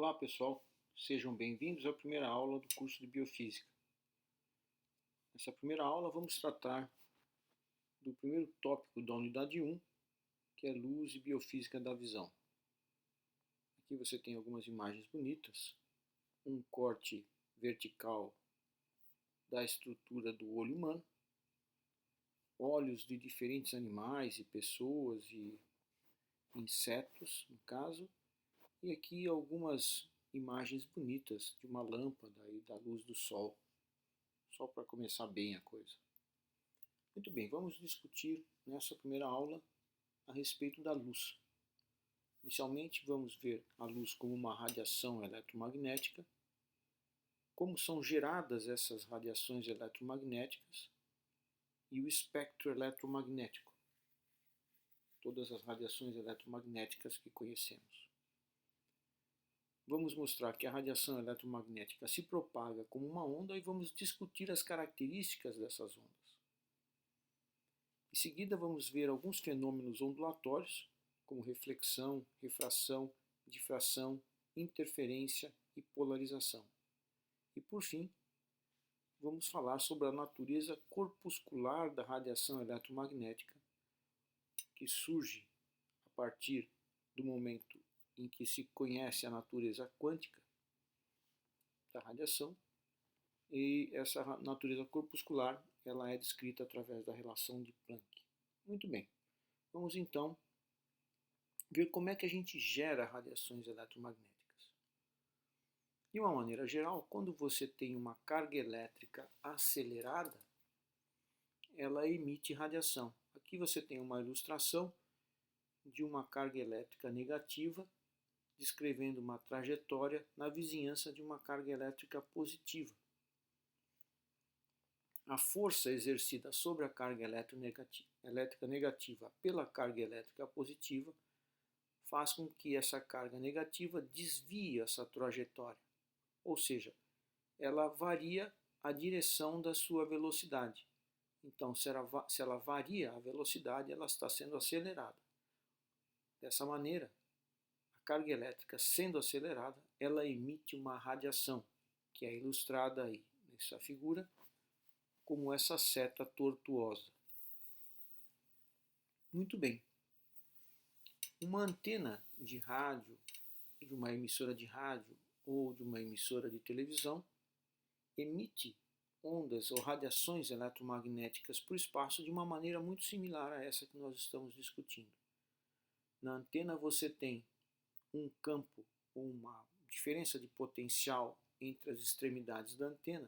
Olá pessoal, sejam bem-vindos à primeira aula do curso de Biofísica. Nessa primeira aula vamos tratar do primeiro tópico da unidade 1, que é luz e biofísica da visão. Aqui você tem algumas imagens bonitas, um corte vertical da estrutura do olho humano, olhos de diferentes animais e pessoas e insetos, no caso, e aqui algumas imagens bonitas de uma lâmpada e da luz do sol, só para começar bem a coisa. Muito bem, vamos discutir nessa primeira aula a respeito da luz. Inicialmente vamos ver a luz como uma radiação eletromagnética, como são geradas essas radiações eletromagnéticas e o espectro eletromagnético, todas as radiações eletromagnéticas que conhecemos. Vamos mostrar que a radiação eletromagnética se propaga como uma onda e vamos discutir as características dessas ondas. Em seguida, vamos ver alguns fenômenos ondulatórios, como reflexão, refração, difração, interferência e polarização. E, por fim, vamos falar sobre a natureza corpuscular da radiação eletromagnética, que surge a partir do momento em que se conhece a natureza quântica da radiação, e essa natureza corpuscular ela é descrita através da relação de Planck. Muito bem, vamos então ver como é que a gente gera radiações eletromagnéticas. De uma maneira geral, quando você tem uma carga elétrica acelerada, ela emite radiação. Aqui você tem uma ilustração de uma carga elétrica negativa, descrevendo uma trajetória na vizinhança de uma carga elétrica positiva. A força exercida sobre a carga elétrica negativa pela carga elétrica positiva faz com que essa carga negativa desvie essa trajetória, ou seja, ela varia a direção da sua velocidade. Então, se ela varia a velocidade, ela está sendo acelerada. Dessa maneira, a carga elétrica sendo acelerada, ela emite uma radiação, que é ilustrada aí nessa figura, como essa seta tortuosa. Muito bem. Uma antena de rádio, de uma emissora de rádio ou de uma emissora de televisão, emite ondas ou radiações eletromagnéticas para o espaço de uma maneira muito similar a essa que nós estamos discutindo. Na antena você tem um campo ou uma diferença de potencial entre as extremidades da antena,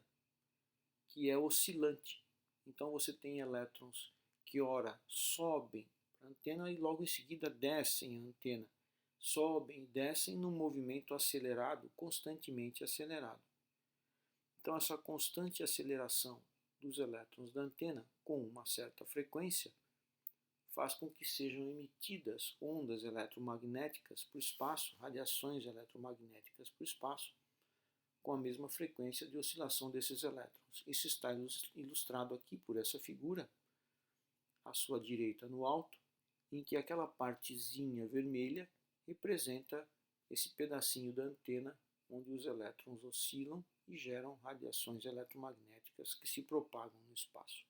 que é oscilante. Então você tem elétrons que ora sobem para a antena e logo em seguida descem a antena. Sobem e descem num movimento acelerado, constantemente acelerado. Então essa constante aceleração dos elétrons da antena, com uma certa frequência, faz com que sejam emitidas ondas eletromagnéticas para o espaço, radiações eletromagnéticas para o espaço, com a mesma frequência de oscilação desses elétrons. Isso está ilustrado aqui por essa figura, à sua direita no alto, em que aquela partezinha vermelha representa esse pedacinho da antena onde os elétrons oscilam e geram radiações eletromagnéticas que se propagam no espaço.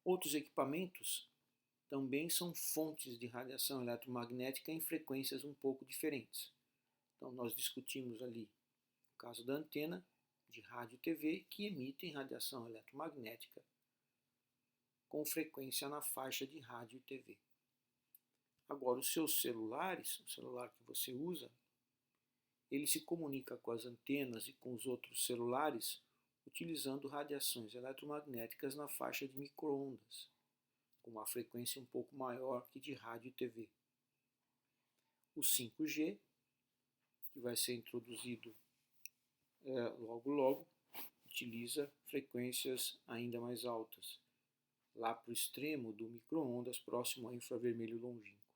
Outros equipamentos também são fontes de radiação eletromagnética em frequências um pouco diferentes. Então nós discutimos ali o caso da antena de rádio e TV que emitem radiação eletromagnética com frequência na faixa de rádio e TV. Agora os seus celulares, o celular que você usa, ele se comunica com as antenas e com os outros celulares utilizando radiações eletromagnéticas na faixa de micro-ondas, com uma frequência um pouco maior que de rádio e TV. O 5G, que vai ser introduzido logo, utiliza frequências ainda mais altas, lá para o extremo do micro-ondas, próximo ao infravermelho longínquo.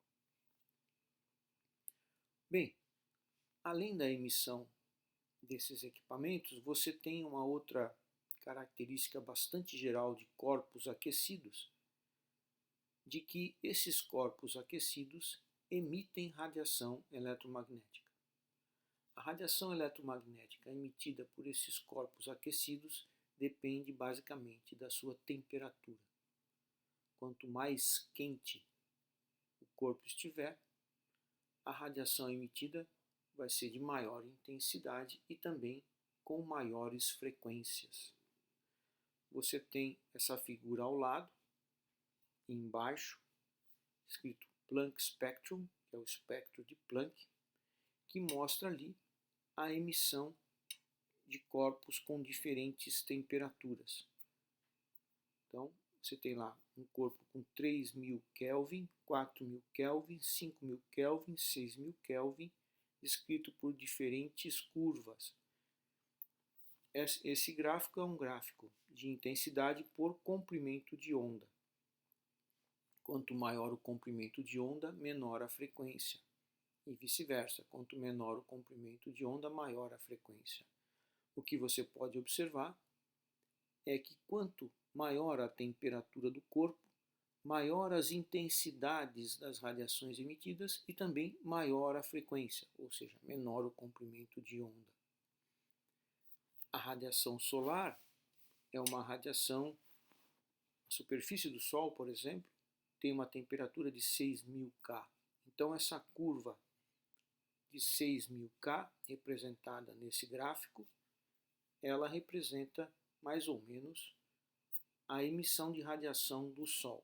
Bem, além da emissão desses equipamentos, você tem uma outra característica bastante geral de corpos aquecidos, de que esses corpos aquecidos emitem radiação eletromagnética. A radiação eletromagnética emitida por esses corpos aquecidos depende basicamente da sua temperatura. Quanto mais quente o corpo estiver, a radiação emitida vai ser de maior intensidade e também com maiores frequências. Você tem essa figura ao lado, embaixo, escrito Planck Spectrum, que é o espectro de Planck, que mostra ali a emissão de corpos com diferentes temperaturas. Então, você tem lá um corpo com 3.000 Kelvin, 4.000 Kelvin, 5.000 Kelvin, 6.000 Kelvin, descrito por diferentes curvas. Esse gráfico é um gráfico de intensidade por comprimento de onda. Quanto maior o comprimento de onda, menor a frequência. E vice-versa, quanto menor o comprimento de onda, maior a frequência. O que você pode observar é que quanto maior a temperatura do corpo, maior as intensidades das radiações emitidas e também maior a frequência, ou seja, menor o comprimento de onda. A radiação solar é uma radiação, a superfície do Sol, por exemplo, tem uma temperatura de 6.000 K. Então essa curva de 6.000 K, representada nesse gráfico, ela representa mais ou menos a emissão de radiação do Sol.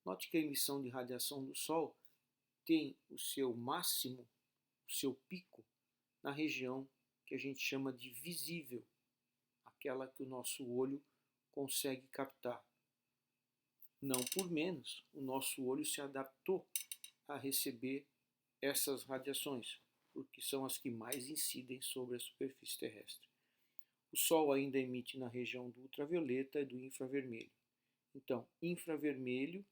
Note que a emissão de radiação do Sol tem o seu máximo, o seu pico, na região que a gente chama de visível, aquela que o nosso olho consegue captar. Não por menos, o nosso olho se adaptou a receber essas radiações, porque são as que mais incidem sobre a superfície terrestre. O Sol ainda emite na região do ultravioleta e do infravermelho. Então, infravermelho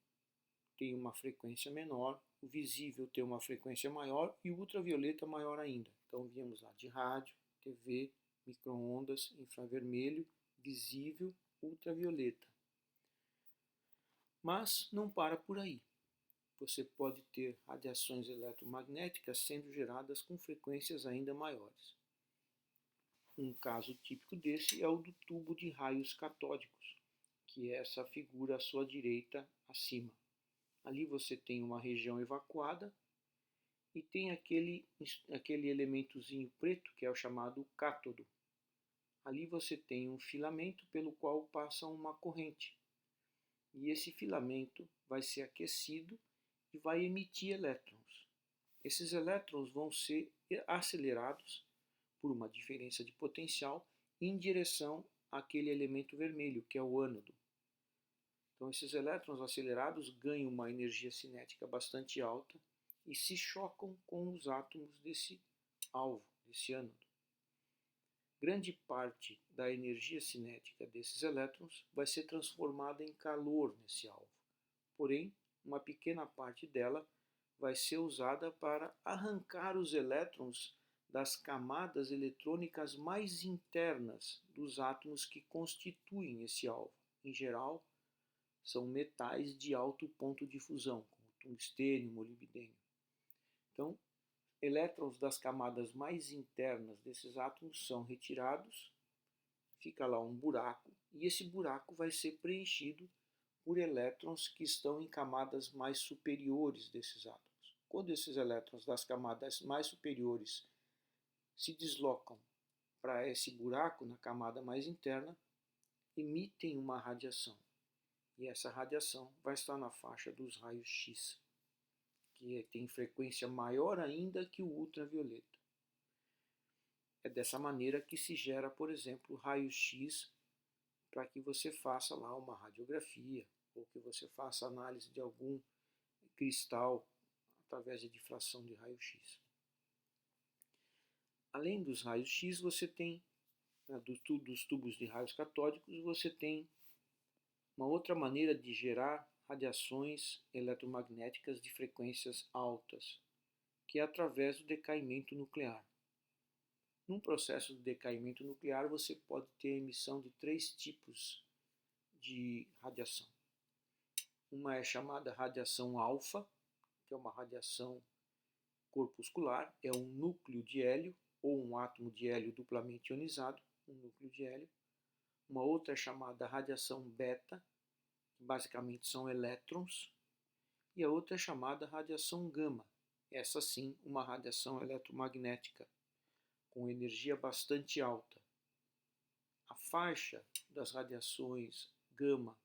tem uma frequência menor, o visível tem uma frequência maior e o ultravioleta maior ainda. Então, viemos lá de rádio, TV, micro-ondas, infravermelho, visível, ultravioleta. Mas não para por aí. Você pode ter radiações eletromagnéticas sendo geradas com frequências ainda maiores. Um caso típico desse é o do tubo de raios catódicos, que é essa figura à sua direita acima. Ali você tem uma região evacuada e tem aquele elementozinho preto, que é o chamado cátodo. Ali você tem um filamento pelo qual passa uma corrente. E esse filamento vai ser aquecido e vai emitir elétrons. Esses elétrons vão ser acelerados por uma diferença de potencial em direção àquele elemento vermelho, que é o ânodo. Então, esses elétrons acelerados ganham uma energia cinética bastante alta e se chocam com os átomos desse alvo, desse ânodo. Grande parte da energia cinética desses elétrons vai ser transformada em calor nesse alvo. Porém, uma pequena parte dela vai ser usada para arrancar os elétrons das camadas eletrônicas mais internas dos átomos que constituem esse alvo. Em geral, são metais de alto ponto de fusão, como tungstênio, molibdênio. Então, elétrons das camadas mais internas desses átomos são retirados, fica lá um buraco, e esse buraco vai ser preenchido por elétrons que estão em camadas mais superiores desses átomos. Quando esses elétrons das camadas mais superiores se deslocam para esse buraco na camada mais interna, emitem uma radiação. E essa radiação vai estar na faixa dos raios X, que tem frequência maior ainda que o ultravioleta. É dessa maneira que se gera, por exemplo, raios X para que você faça lá uma radiografia ou que você faça análise de algum cristal através de difração de raio-x. Além dos raios X, você tem, dos tubos de raios catódicos, você tem uma outra maneira de gerar radiações eletromagnéticas de frequências altas, que é através do decaimento nuclear. Num processo de decaimento nuclear, você pode ter a emissão de 3 tipos de radiação. Uma é chamada radiação alfa, que é uma radiação corpuscular, é um núcleo de hélio ou um átomo de hélio duplamente ionizado, um núcleo de hélio. Uma outra é chamada radiação beta, que basicamente são elétrons, e a outra é chamada radiação gama. Essa sim, uma radiação eletromagnética com energia bastante alta. A faixa das radiações gama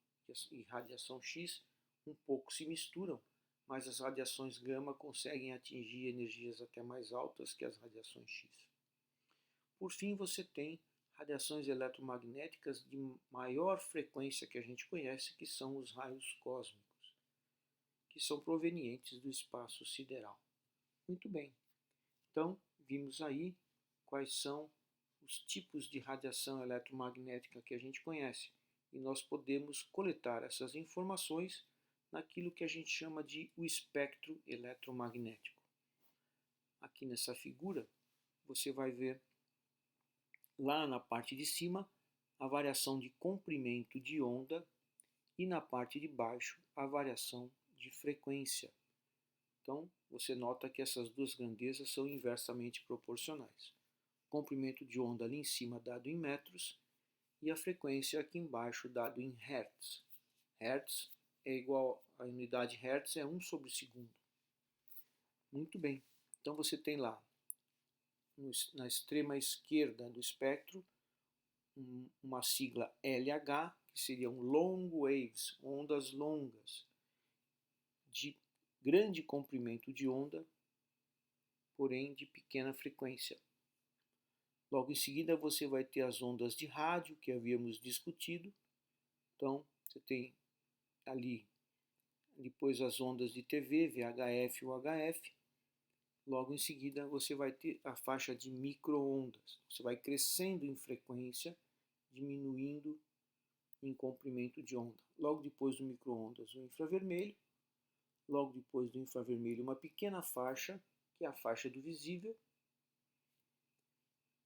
e radiação X um pouco se misturam, mas as radiações gama conseguem atingir energias até mais altas que as radiações X. Por fim, você tem radiações eletromagnéticas de maior frequência que a gente conhece, que são os raios cósmicos, que são provenientes do espaço sideral. Muito bem, então vimos aí quais são os tipos de radiação eletromagnética que a gente conhece e nós podemos coletar essas informações naquilo que a gente chama de o espectro eletromagnético. Aqui nessa figura você vai ver lá na parte de cima a variação de comprimento de onda e na parte de baixo a variação de frequência. Então você nota que essas duas grandezas são inversamente proporcionais. O comprimento de onda ali em cima dado em metros e a frequência aqui embaixo dado em hertz. Hertz é igual, a unidade hertz é 1 sobre segundo. Muito bem, então você tem lá na extrema esquerda do espectro uma sigla LH, que seriam long waves, ondas longas, de grande comprimento de onda, porém de pequena frequência. Logo em seguida você vai ter as ondas de rádio que havíamos discutido. Então você tem ali depois as ondas de TV, VHF e UHF. Logo em seguida você vai ter a faixa de micro-ondas. Você vai crescendo em frequência, diminuindo em comprimento de onda. Logo depois do micro-ondas o infravermelho. Logo depois do infravermelho uma pequena faixa, que é a faixa do visível.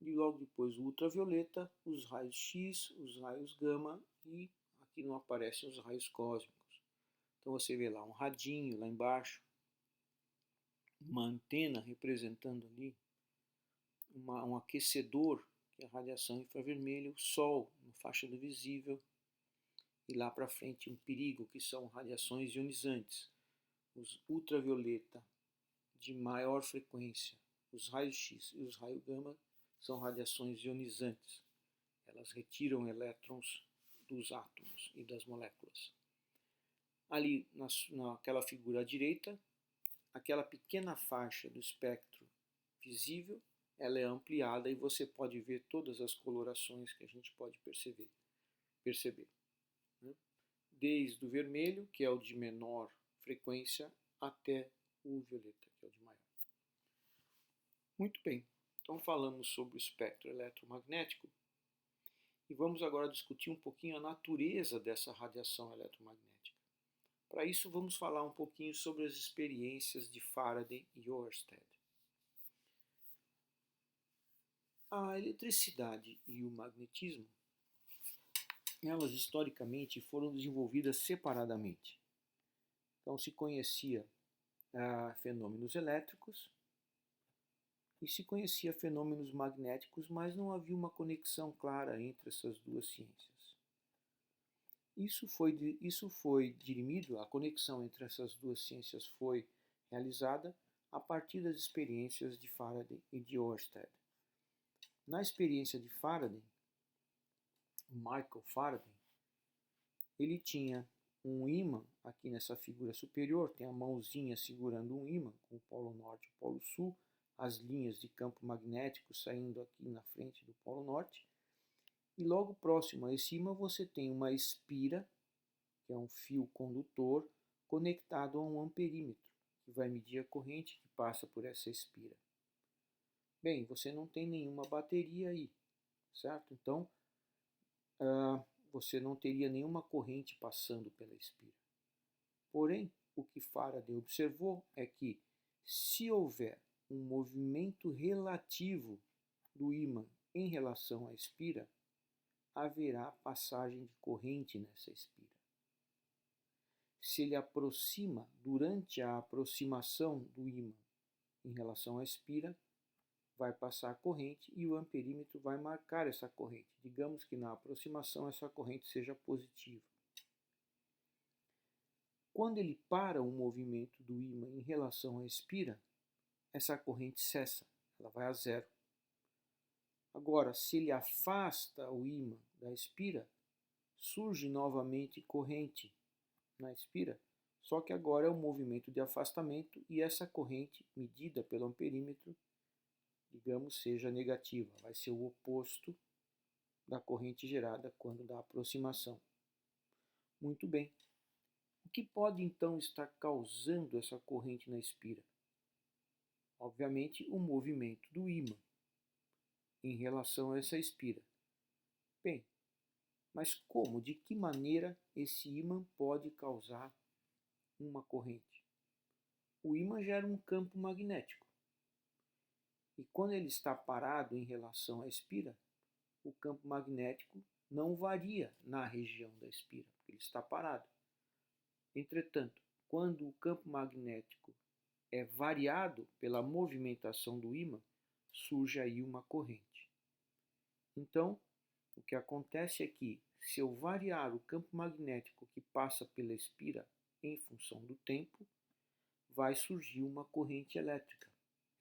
E logo depois o ultravioleta, os raios X, os raios gama e aqui não aparecem os raios cósmicos. Então você vê lá um radinho lá embaixo, uma antena representando ali um aquecedor, que é a radiação infravermelha, o Sol, na faixa do visível, e lá para frente um perigo, que são radiações ionizantes, os ultravioleta de maior frequência, os raios X e os raios gama são radiações ionizantes. Elas retiram elétrons dos átomos e das moléculas. Ali naquela figura à direita, aquela pequena faixa do espectro visível, ela é ampliada e você pode ver todas as colorações que a gente pode perceber. Desde o vermelho, que é o de menor frequência, até o violeta, que é o de maior. Muito bem, então falamos sobre o espectro eletromagnético e vamos agora discutir um pouquinho a natureza dessa radiação eletromagnética. Para isso vamos falar um pouquinho sobre as experiências de Faraday e Oersted. A eletricidade e o magnetismo, elas historicamente foram desenvolvidas separadamente. Então se conhecia fenômenos elétricos e se conhecia fenômenos magnéticos, mas não havia uma conexão clara entre essas duas ciências. Isso foi dirimido, a conexão entre essas duas ciências foi realizada a partir das experiências de Faraday e de Oersted. Na experiência de Faraday, Michael Faraday, ele tinha um ímã aqui nessa figura superior, tem a mãozinha segurando um ímã com o polo norte e o polo sul, as linhas de campo magnético saindo aqui na frente do polo norte. E logo próximo a esse ímã você tem uma espira, que é um fio condutor, conectado a um amperímetro, que vai medir a corrente que passa por essa espira. Bem, você não tem nenhuma bateria aí, certo? Então, você não teria nenhuma corrente passando pela espira. Porém, o que Faraday observou é que, se houver um movimento relativo do ímã em relação à espira, haverá passagem de corrente nessa espira. se ele aproxima durante a aproximação do ímã em relação à espira, vai passar a corrente e o amperímetro vai marcar essa corrente. Digamos que na aproximação essa corrente seja positiva. Quando ele para o movimento do ímã em relação à espira, essa corrente cessa, ela vai a zero. Agora, se ele afasta o ímã da espira, surge novamente corrente na espira, só que agora é um movimento de afastamento e essa corrente, medida pelo amperímetro, digamos, seja negativa. Vai ser o oposto da corrente gerada quando da aproximação. Muito bem. O que pode então estar causando essa corrente na espira? Obviamente, o movimento do ímã em relação a essa espira. Bem, mas como, de que maneira esse ímã pode causar uma corrente? O ímã gera um campo magnético. E quando ele está parado em relação à espira, o campo magnético não varia na região da espira, porque ele está parado. Entretanto, quando o campo magnético é variado pela movimentação do ímã, surge aí uma corrente. Então, o que acontece é que, se eu variar o campo magnético que passa pela espira em função do tempo, vai surgir uma corrente elétrica.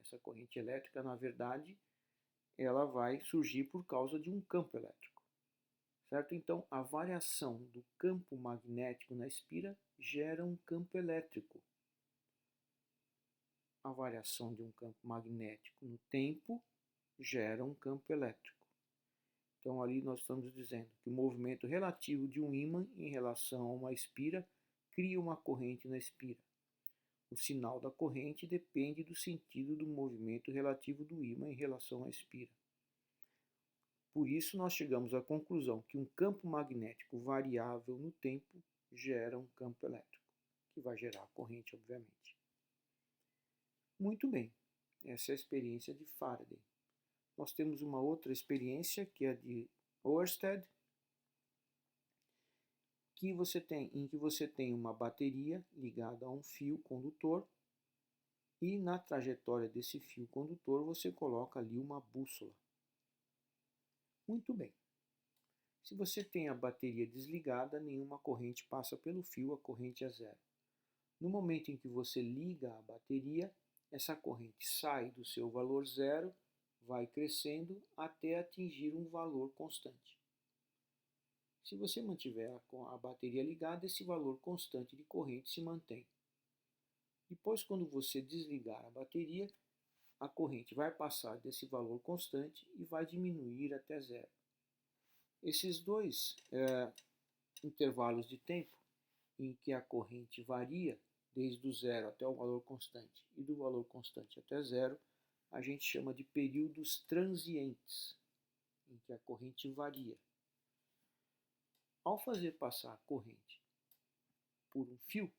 Essa corrente elétrica, na verdade, ela vai surgir por causa de um campo elétrico. Certo? Então, a variação do campo magnético na espira gera um campo elétrico. A variação de um campo magnético no tempo gera um campo elétrico. Então, ali nós estamos dizendo que o movimento relativo de um ímã em relação a uma espira cria uma corrente na espira. O sinal da corrente depende do sentido do movimento relativo do ímã em relação à espira. Por isso, nós chegamos à conclusão que um campo magnético variável no tempo gera um campo elétrico, que vai gerar a corrente, obviamente. Muito bem, essa é a experiência de Faraday. Nós temos uma outra experiência, que é a de Oersted, em que você tem uma bateria ligada a um fio condutor e na trajetória desse fio condutor você coloca ali uma bússola. Muito bem. Se você tem a bateria desligada, nenhuma corrente passa pelo fio, a corrente é zero. No momento em que você liga a bateria, essa corrente sai do seu valor zero, vai crescendo até atingir um valor constante. Se você mantiver a bateria ligada, esse valor constante de corrente se mantém. Depois, quando você desligar a bateria, a corrente vai passar desse valor constante e vai diminuir até zero. Esses dois intervalos de tempo em que a corrente varia desde o zero até o valor constante e do valor constante até zero, a gente chama de períodos transientes, em que a corrente varia. Ao fazer passar a corrente por um fio,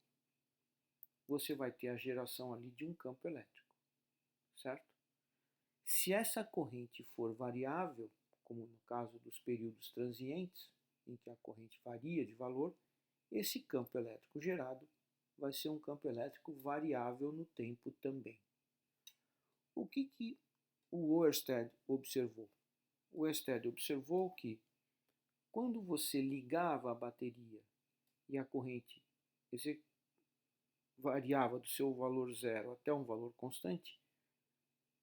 você vai ter a geração ali de um campo elétrico, certo? Se essa corrente for variável, como no caso dos períodos transientes, em que a corrente varia de valor, esse campo elétrico gerado vai ser um campo elétrico variável no tempo também. O que o Oersted observou? O Oersted observou que quando você ligava a bateria e a corrente variava do seu valor zero até um valor constante,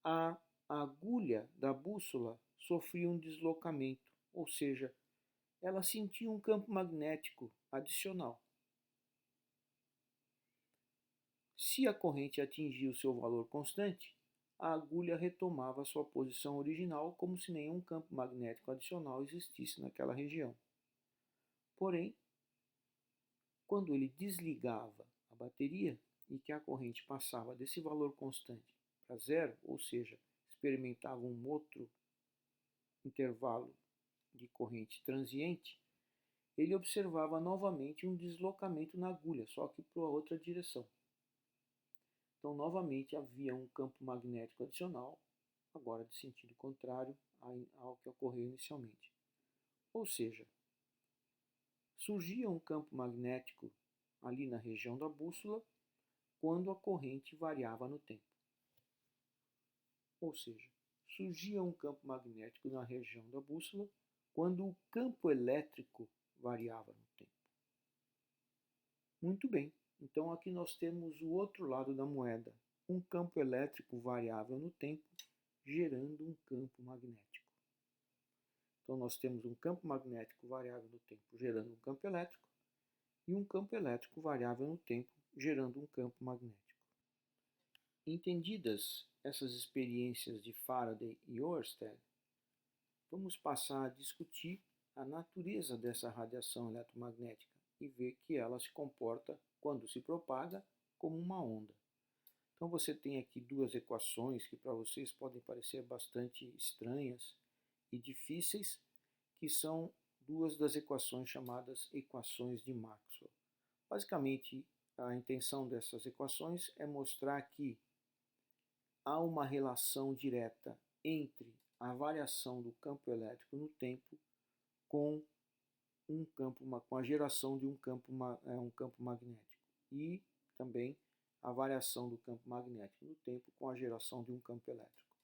a agulha da bússola sofria um deslocamento, ou seja, ela sentia um campo magnético adicional. Se a corrente atingia o seu valor constante, a agulha retomava sua posição original como se nenhum campo magnético adicional existisse naquela região. Porém, quando ele desligava a bateria e que a corrente passava desse valor constante para zero, ou seja, experimentava um outro intervalo de corrente transiente, ele observava novamente um deslocamento na agulha, só que para outra direção. Então, novamente, havia um campo magnético adicional, agora de sentido contrário ao que ocorreu inicialmente. Ou seja, surgia um campo magnético ali na região da bússola quando a corrente variava no tempo. Ou seja, surgia um campo magnético na região da bússola quando o campo elétrico variava no tempo. Muito bem, então aqui nós temos o outro lado da moeda, um campo elétrico variável no tempo, gerando um campo magnético. Então nós temos um campo magnético variável no tempo, gerando um campo elétrico, e um campo elétrico variável no tempo, gerando um campo magnético. Entendidas essas experiências de Faraday e Ørsted, vamos passar a discutir a natureza dessa radiação eletromagnética e ver que ela se comporta, quando se propaga, como uma onda. Então você tem aqui duas equações que para vocês podem parecer bastante estranhas e difíceis, que são duas das equações chamadas equações de Maxwell. Basicamente, a intenção dessas equações é mostrar que há uma relação direta entre a variação do campo elétrico no tempo com com a geração de um campo magnético e também a variação do campo magnético no tempo com a geração de um campo elétrico.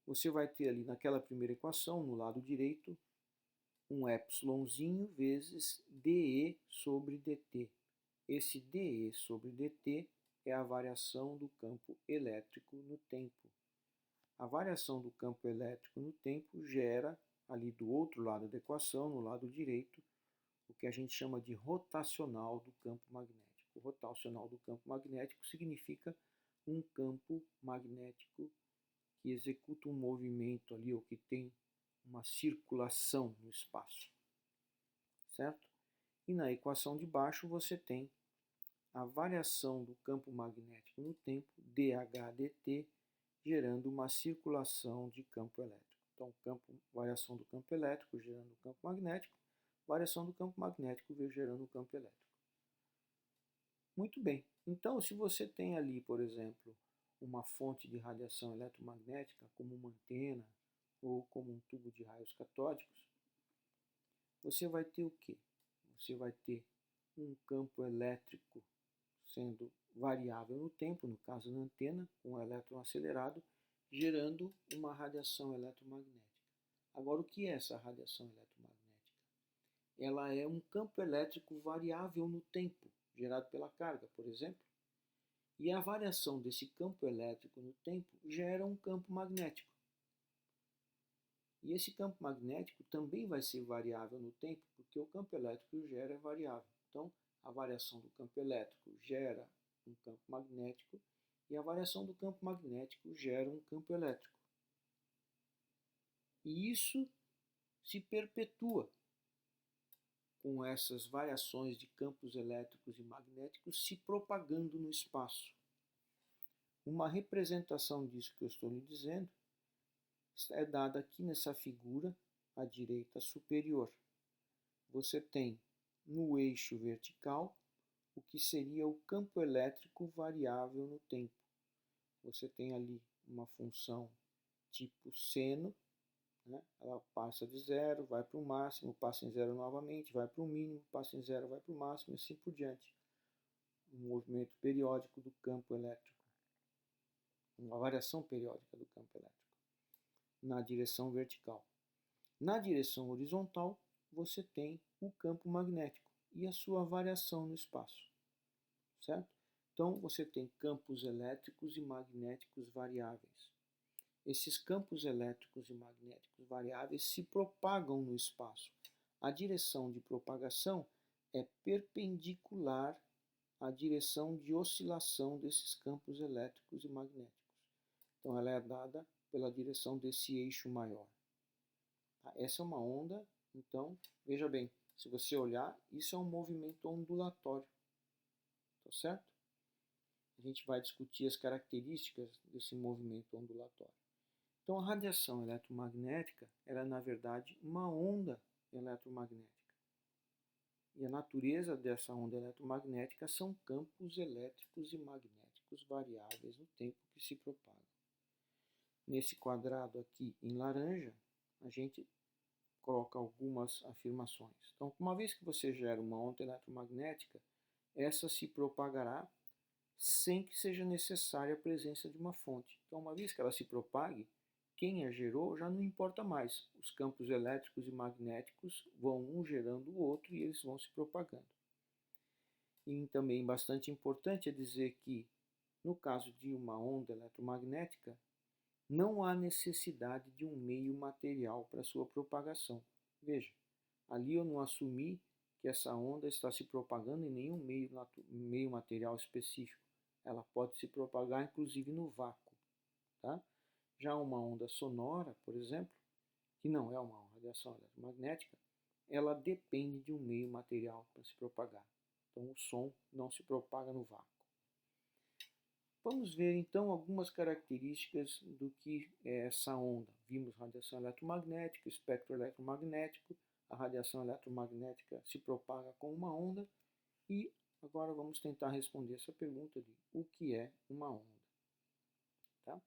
Você vai ter ali naquela primeira equação, no lado direito, um epsilonzinho vezes dE sobre dt. Esse dE sobre dt é a variação do campo elétrico no tempo. A variação do campo elétrico no tempo gera, ali do outro lado da equação, no lado direito, o que a gente chama de rotacional do campo magnético. O rotacional do campo magnético significa um campo magnético que executa um movimento ali, ou que tem uma circulação no espaço, certo? E na equação de baixo você tem a variação do campo magnético no tempo, dH/dt, gerando uma circulação de campo elétrico. Então, variação do campo elétrico gerando o campo magnético, variação do campo magnético gerando o campo elétrico. Muito bem. Então, se você tem ali, por exemplo, uma fonte de radiação eletromagnética, como uma antena ou como um tubo de raios catódicos, você vai ter o quê? Você vai ter um campo elétrico sendo variável no tempo, no caso na antena, com um elétron acelerado, gerando uma radiação eletromagnética. Agora, o que é essa radiação eletromagnética? Ela é um campo elétrico variável no tempo, gerado pela carga, por exemplo, e a variação desse campo elétrico no tempo gera um campo magnético. E esse campo magnético também vai ser variável no tempo, porque o campo elétrico gera é variável. Então, a variação do campo elétrico gera um campo magnético e a variação do campo magnético gera um campo elétrico. E isso se perpetua com essas variações de campos elétricos e magnéticos se propagando no espaço. Uma representação disso que eu estou lhe dizendo é dada aqui nessa figura à direita superior. Você tem no eixo vertical o que seria o campo elétrico variável no tempo. Você tem ali uma função tipo seno, né? Ela passa de zero, vai para o máximo, passa em zero novamente, vai para o mínimo, passa em zero, vai para o máximo e assim por diante. Um movimento periódico do campo elétrico, uma variação periódica do campo elétrico na direção vertical. Na direção horizontal, você tem o campo magnético e a sua variação no espaço, certo? Então, você tem campos elétricos e magnéticos variáveis. Esses campos elétricos e magnéticos variáveis se propagam no espaço. A direção de propagação é perpendicular à direção de oscilação desses campos elétricos e magnéticos. Então, ela é dada pela direção desse eixo maior. Essa é uma onda, então, veja bem, se você olhar, isso é um movimento ondulatório, tá certo? A gente vai discutir as características desse movimento ondulatório. Então, a radiação eletromagnética era, na verdade, uma onda eletromagnética. E a natureza dessa onda eletromagnética são campos elétricos e magnéticos variáveis no tempo que se propagam. Nesse quadrado aqui em laranja, a gente coloca algumas afirmações. Então, uma vez que você gera uma onda eletromagnética, essa se propagará sem que seja necessária a presença de uma fonte. Então, uma vez que ela se propague, quem a gerou já não importa mais. Os campos elétricos e magnéticos vão um gerando o outro e eles vão se propagando. E também bastante importante é dizer que, no caso de uma onda eletromagnética, não há necessidade de um meio material para sua propagação. Veja, ali eu não assumi que essa onda está se propagando em nenhum meio material específico. Ela pode se propagar inclusive no vácuo. Tá? Já uma onda sonora, por exemplo, que não é uma radiação eletromagnética, ela depende de um meio material para se propagar. Então o som não se propaga no vácuo. Vamos ver então algumas características do que é essa onda. Vimos radiação eletromagnética, espectro eletromagnético, a radiação eletromagnética se propaga com uma onda e agora vamos tentar responder essa pergunta de o que é uma onda. Tá?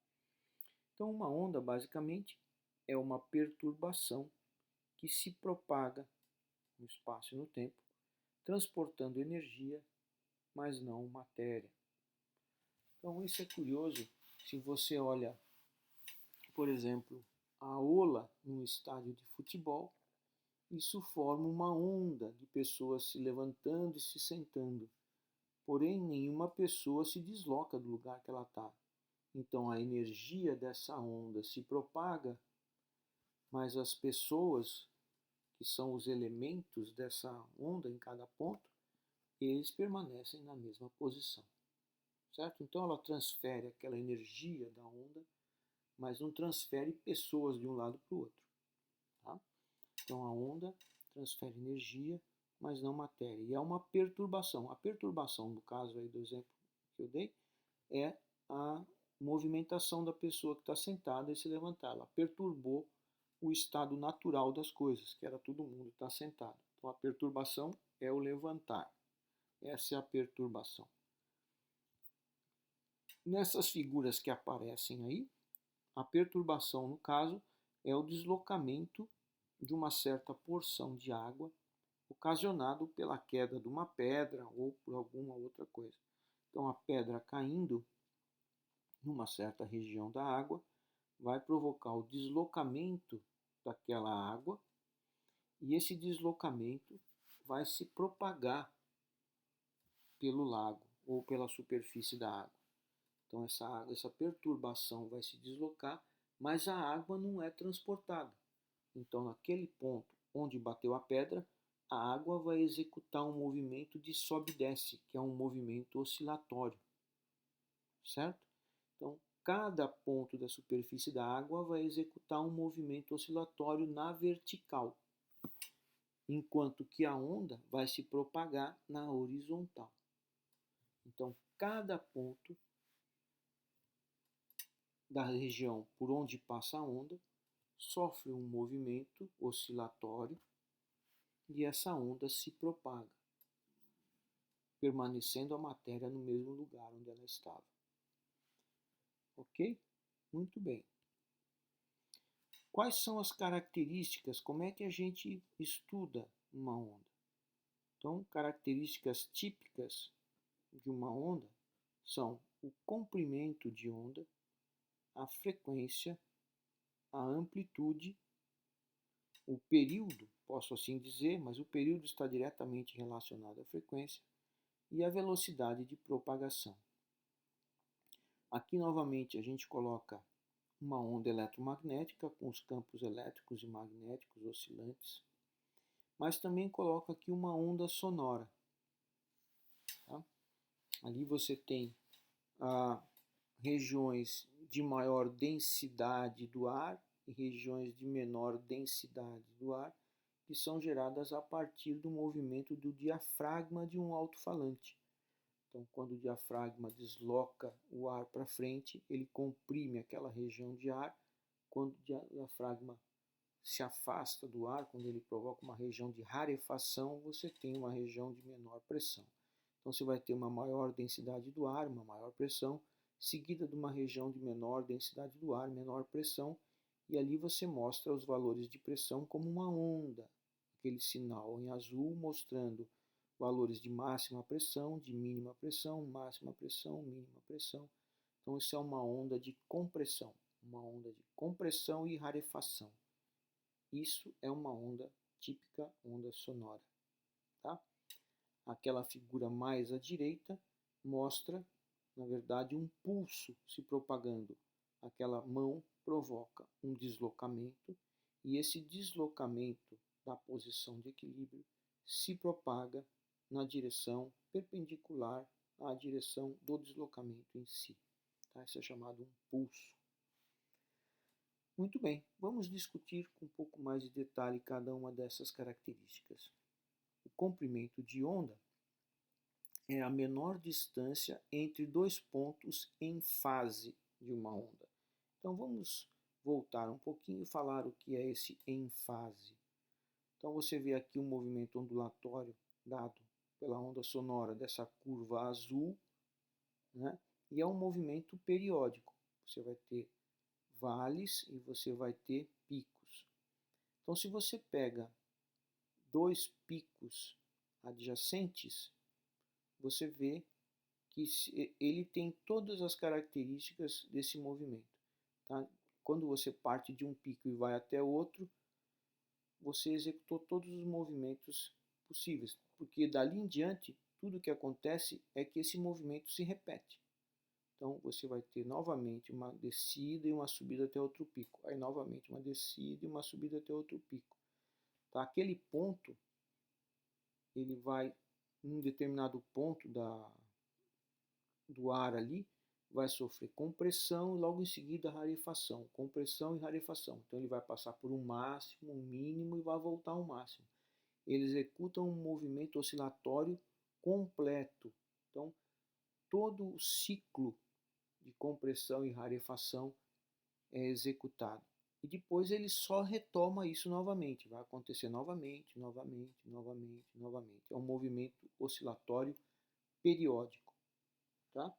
Então uma onda basicamente é uma perturbação que se propaga no espaço e no tempo, transportando energia, mas não matéria. Então isso é curioso se você olha, por exemplo, a ola num estádio de futebol, isso forma uma onda de pessoas se levantando e se sentando. Porém, nenhuma pessoa se desloca do lugar que ela está. Então a energia dessa onda se propaga, mas as pessoas, que são os elementos dessa onda em cada ponto, eles permanecem na mesma posição. Certo? Então ela transfere aquela energia da onda, mas não transfere pessoas de um lado para o outro. Tá? Então a onda transfere energia, mas não matéria. E é uma perturbação. A perturbação, no caso aí do exemplo que eu dei, é a movimentação da pessoa que está sentada e se levantar. Ela perturbou o estado natural das coisas, que era todo mundo estar sentado. Então a perturbação é o levantar. Essa é a perturbação. Nessas figuras que aparecem aí, a perturbação, no caso, é o deslocamento de uma certa porção de água ocasionado pela queda de uma pedra ou por alguma outra coisa. Então, a pedra caindo numa certa região da água vai provocar o deslocamento daquela água e esse deslocamento vai se propagar pelo lago ou pela superfície da água. Então essa perturbação vai se deslocar, mas a água não é transportada. Então naquele ponto onde bateu a pedra, a água vai executar um movimento de sobe e desce, que é um movimento oscilatório. Certo? Então cada ponto da superfície da água vai executar um movimento oscilatório na vertical, enquanto que a onda vai se propagar na horizontal. Então cada ponto da região por onde passa a onda sofre um movimento oscilatório e essa onda se propaga, permanecendo a matéria no mesmo lugar onde ela estava. Ok? Muito bem. Quais são as características? Como é que a gente estuda uma onda? Então, características típicas de uma onda são o comprimento de onda, a frequência, a amplitude, o período, posso assim dizer, mas o período está diretamente relacionado à frequência, e a velocidade de propagação. Aqui novamente a gente coloca uma onda eletromagnética com os campos elétricos e magnéticos oscilantes, mas também coloco aqui uma onda sonora. Tá? Ali você tem regiões de maior densidade do ar e regiões de menor densidade do ar, que são geradas a partir do movimento do diafragma de um alto-falante. Então, quando o diafragma desloca o ar para frente, ele comprime aquela região de ar. Quando o diafragma se afasta do ar, quando ele provoca uma região de rarefação, você tem uma região de menor pressão. Então, você vai ter uma maior densidade do ar, uma maior pressão, seguida de uma região de menor densidade do ar, menor pressão, e ali você mostra os valores de pressão como uma onda, aquele sinal em azul mostrando valores de máxima pressão, de mínima pressão, máxima pressão, mínima pressão. Então isso é uma onda de compressão e rarefação. Isso é uma onda típica, onda sonora. Tá? Aquela figura mais à direita mostra, na verdade, um pulso se propagando. Aquela mão provoca um deslocamento e esse deslocamento da posição de equilíbrio se propaga na direção perpendicular à direção do deslocamento em si. Tá? Isso é chamado um pulso. Muito bem, vamos discutir com um pouco mais de detalhe cada uma dessas características. O comprimento de onda é a menor distância entre dois pontos em fase de uma onda. Então vamos voltar um pouquinho e falar o que é esse em fase. Então você vê aqui um movimento ondulatório dado pela onda sonora dessa curva azul, né? E é um movimento periódico. Você vai ter vales e você vai ter picos. Então se você pega dois picos adjacentes, você vê que ele tem todas as características desse movimento. Tá? Quando você parte de um pico e vai até outro, você executou todos os movimentos possíveis, porque dali em diante, tudo que acontece é que esse movimento se repete. Então você vai ter novamente uma descida e uma subida até outro pico. Aí novamente uma descida e uma subida até outro pico. Tá? Aquele ponto, ele vai, em um determinado ponto do ar ali, vai sofrer compressão e logo em seguida rarefação. Compressão e rarefação. Então ele vai passar por um máximo, um mínimo e vai voltar ao máximo. Ele executa um movimento oscilatório completo. Então todo o ciclo de compressão e rarefação é executado. E depois ele só retoma isso novamente. Vai acontecer novamente, novamente, novamente, novamente. É um movimento oscilatório periódico. Tá?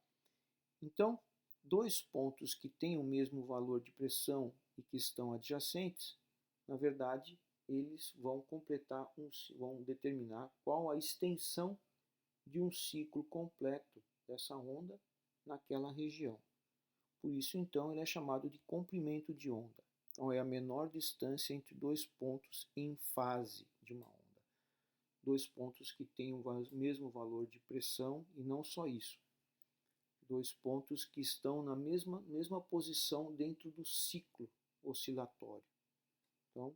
Então, dois pontos que têm o mesmo valor de pressão e que estão adjacentes, na verdade, eles vão vão determinar qual a extensão de um ciclo completo dessa onda naquela região. Por isso, então, ele é chamado de comprimento de onda. Então, é a menor distância entre dois pontos em fase de uma onda. Dois pontos que têm o mesmo valor de pressão e não só isso. Dois pontos que estão na mesma posição dentro do ciclo oscilatório. Então,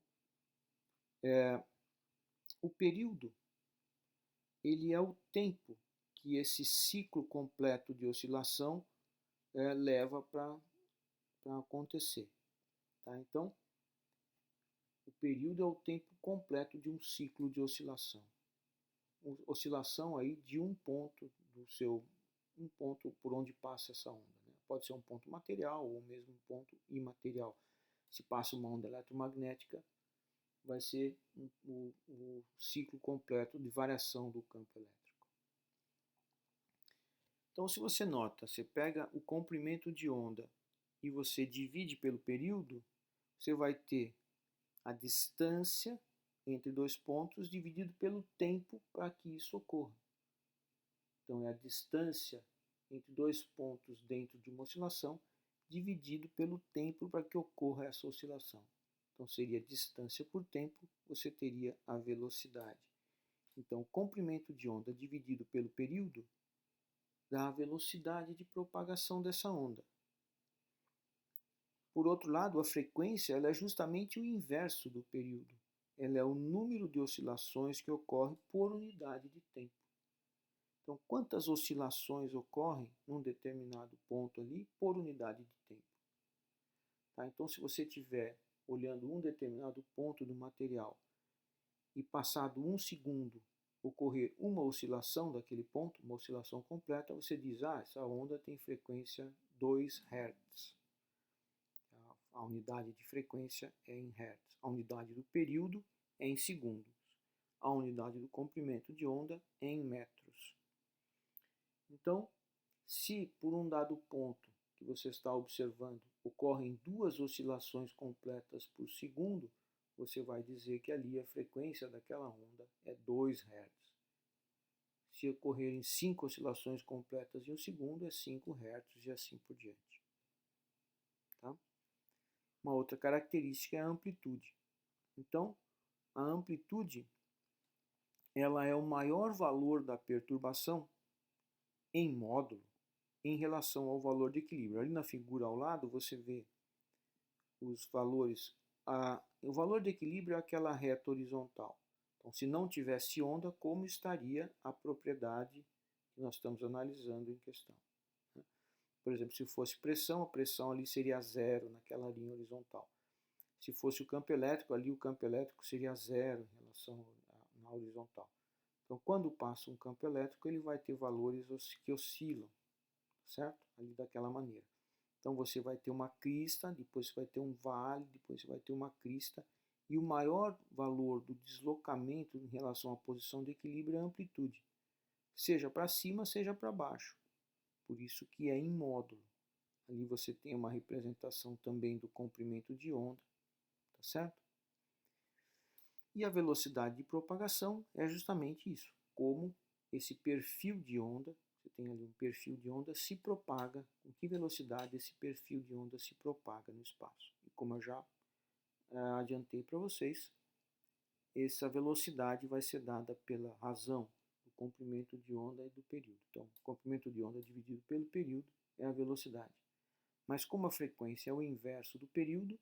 o período ele é o tempo que esse ciclo completo de oscilação leva para acontecer. Tá? Então, o período é o tempo completo de um ciclo de oscilação. Oscilação aí de um ponto um ponto por onde passa essa onda. Né? Pode ser um ponto material ou mesmo um ponto imaterial. Se passa uma onda eletromagnética, vai ser o ciclo completo de variação do campo elétrico. Então, se você nota, você pega o comprimento de onda e você divide pelo período, você vai ter a distância entre dois pontos dividido pelo tempo para que isso ocorra. Então, é a distância entre dois pontos dentro de uma oscilação dividido pelo tempo para que ocorra essa oscilação. Então, seria distância por tempo, você teria a velocidade. Então, o comprimento de onda dividido pelo período dá a velocidade de propagação dessa onda. Por outro lado, a frequência ela é justamente o inverso do período. Ela é o número de oscilações que ocorre por unidade de tempo. Então, quantas oscilações ocorrem num determinado ponto ali por unidade de tempo? Tá? Então, se você estiver olhando um determinado ponto do material e passado um segundo ocorrer uma oscilação daquele ponto, uma oscilação completa, você diz, essa onda tem frequência 2 Hz. A unidade de frequência é em Hz. A unidade do período é em segundos. A unidade do comprimento de onda é em metros. Então, se por um dado ponto que você está observando ocorrem duas oscilações completas por segundo, você vai dizer que ali a frequência daquela onda é 2 Hz. Se ocorrerem 5 oscilações completas em um segundo, é 5 Hz e assim por diante. Tá? Uma outra característica é a amplitude. Então, a amplitude ela é o maior valor da perturbação em módulo em relação ao valor de equilíbrio. Ali na figura ao lado você vê os valores. O valor de equilíbrio é aquela reta horizontal. Então, se não tivesse onda, como estaria a propriedade que nós estamos analisando em questão? Por exemplo, se fosse pressão, a pressão ali seria zero naquela linha horizontal. Se fosse o campo elétrico, ali o campo elétrico seria zero em relação na horizontal. Então, quando passa um campo elétrico, ele vai ter valores que oscilam, certo? Ali daquela maneira. Então, você vai ter uma crista, depois você vai ter um vale, depois você vai ter uma crista. E o maior valor do deslocamento em relação à posição de equilíbrio é a amplitude, seja para cima, seja para baixo. Por isso que é em módulo. Ali você tem uma representação também do comprimento de onda, tá certo? E a velocidade de propagação é justamente isso, como esse perfil de onda, você tem ali um perfil de onda, se propaga, com que velocidade esse perfil de onda se propaga no espaço. E como eu já adiantei para vocês, essa velocidade vai ser dada pela razão do comprimento de onda e do período. Então, o comprimento de onda dividido pelo período é a velocidade. Mas como a frequência é o inverso do período,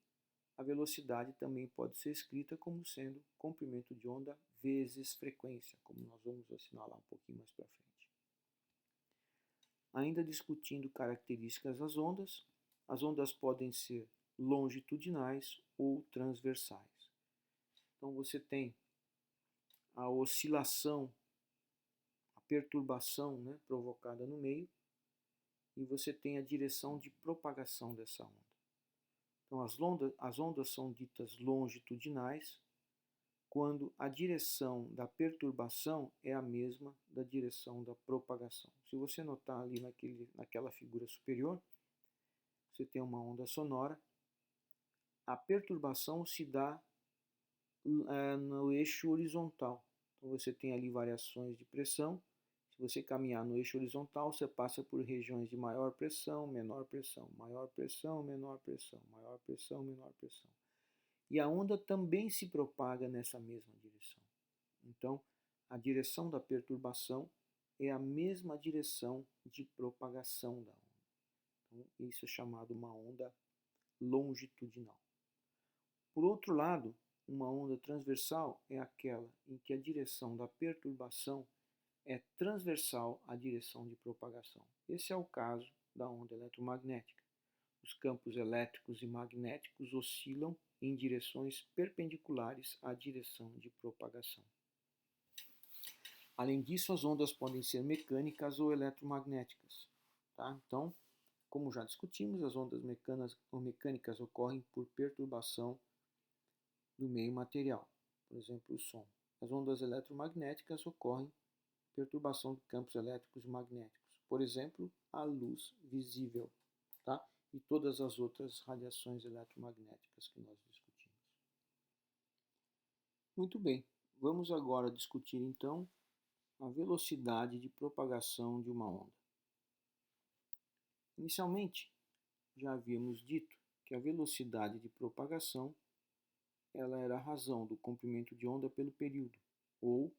a velocidade também pode ser escrita como sendo comprimento de onda vezes frequência, como nós vamos assinalar um pouquinho mais para frente. Ainda discutindo características das ondas, as ondas podem ser longitudinais ou transversais. Então você tem a oscilação, a perturbação, né, provocada no meio, e você tem a direção de propagação dessa onda. Então, as ondas são ditas longitudinais quando a direção da perturbação é a mesma da direção da propagação. Se você notar ali naquela figura superior, você tem uma onda sonora. A perturbação se dá no eixo horizontal. Então, você tem ali variações de pressão. Se você caminhar no eixo horizontal, você passa por regiões de maior pressão, menor pressão, maior pressão, menor pressão, maior pressão, menor pressão. E a onda também se propaga nessa mesma direção. Então, a direção da perturbação é a mesma direção de propagação da onda. Então, isso é chamado uma onda longitudinal. Por outro lado, uma onda transversal é aquela em que a direção da perturbação é transversal à direção de propagação. Esse é o caso da onda eletromagnética. Os campos elétricos e magnéticos oscilam em direções perpendiculares à direção de propagação. Além disso, as ondas podem ser mecânicas ou eletromagnéticas. Tá? Então, como já discutimos, as ondas mecânicas ocorrem por perturbação do meio material, por exemplo, o som. As ondas eletromagnéticas ocorrem por perturbação de campos elétricos e magnéticos, por exemplo, a luz visível, tá? E todas as outras radiações eletromagnéticas que nós discutimos. Muito bem, vamos agora discutir então a velocidade de propagação de uma onda. Inicialmente, já havíamos dito que a velocidade de propagação ela era a razão do comprimento de onda pelo período, ou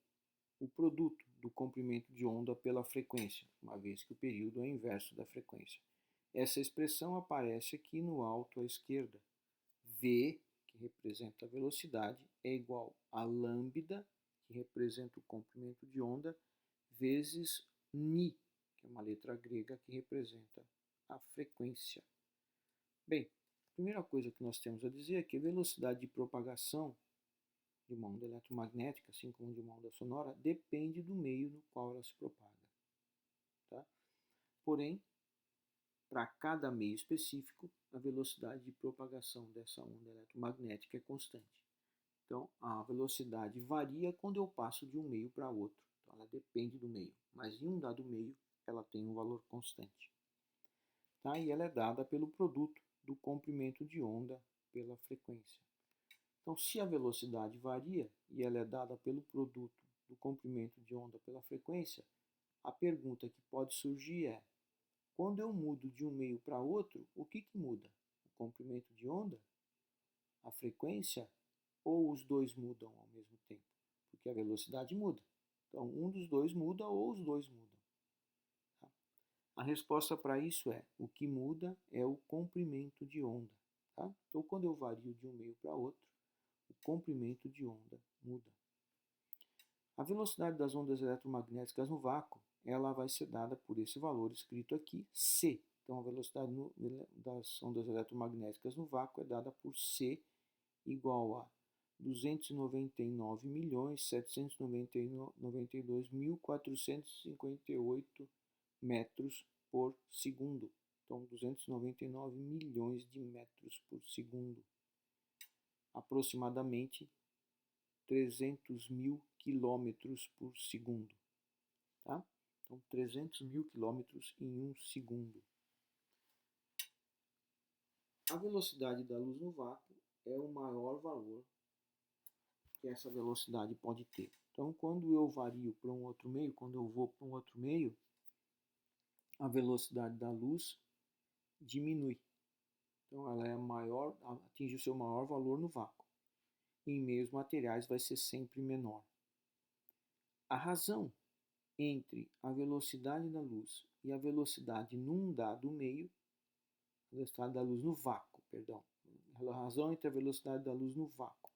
o produto do comprimento de onda pela frequência, uma vez que o período é inverso da frequência. Essa expressão aparece aqui no alto à esquerda. V, que representa a velocidade, é igual a lambda, que representa o comprimento de onda, vezes ni, que é uma letra grega que representa a frequência. Bem, a primeira coisa que nós temos a dizer é que a velocidade de propagação de uma onda eletromagnética, assim como de uma onda sonora, depende do meio no qual ela se propaga. Tá? Porém, para cada meio específico, a velocidade de propagação dessa onda eletromagnética é constante. Então, a velocidade varia quando eu passo de um meio para outro. Então, ela depende do meio, mas em um dado meio, ela tem um valor constante. Tá? E ela é dada pelo produto do comprimento de onda pela frequência. Então, se a velocidade varia e ela é dada pelo produto do comprimento de onda pela frequência, a pergunta que pode surgir é: quando eu mudo de um meio para outro, o que muda? O comprimento de onda? A frequência? Ou os dois mudam ao mesmo tempo? Porque a velocidade muda. Então, um dos dois muda ou os dois mudam. Tá? A resposta para isso é: o que muda é o comprimento de onda. Tá? Então, quando eu vario de um meio para outro, o comprimento de onda muda. A velocidade das ondas eletromagnéticas no vácuo, ela vai ser dada por esse valor escrito aqui, C. Então, a velocidade das ondas eletromagnéticas no vácuo é dada por C igual a 299.792.458 metros por segundo. Então, 299 milhões de metros por segundo. Aproximadamente 300 mil quilômetros por segundo. Tá? Então, 300 mil quilômetros em um segundo. A velocidade da luz no vácuo é o maior valor que essa velocidade pode ter. Então, quando eu vario para um outro meio, quando eu vou para um outro meio, a velocidade da luz diminui. Então, ela é maior, atinge o seu maior valor no vácuo. Em meios materiais vai ser sempre menor. A razão entre a velocidade da luz e a velocidade num dado meio, a velocidade da luz no vácuo, perdão. A razão entre a velocidade da luz no vácuo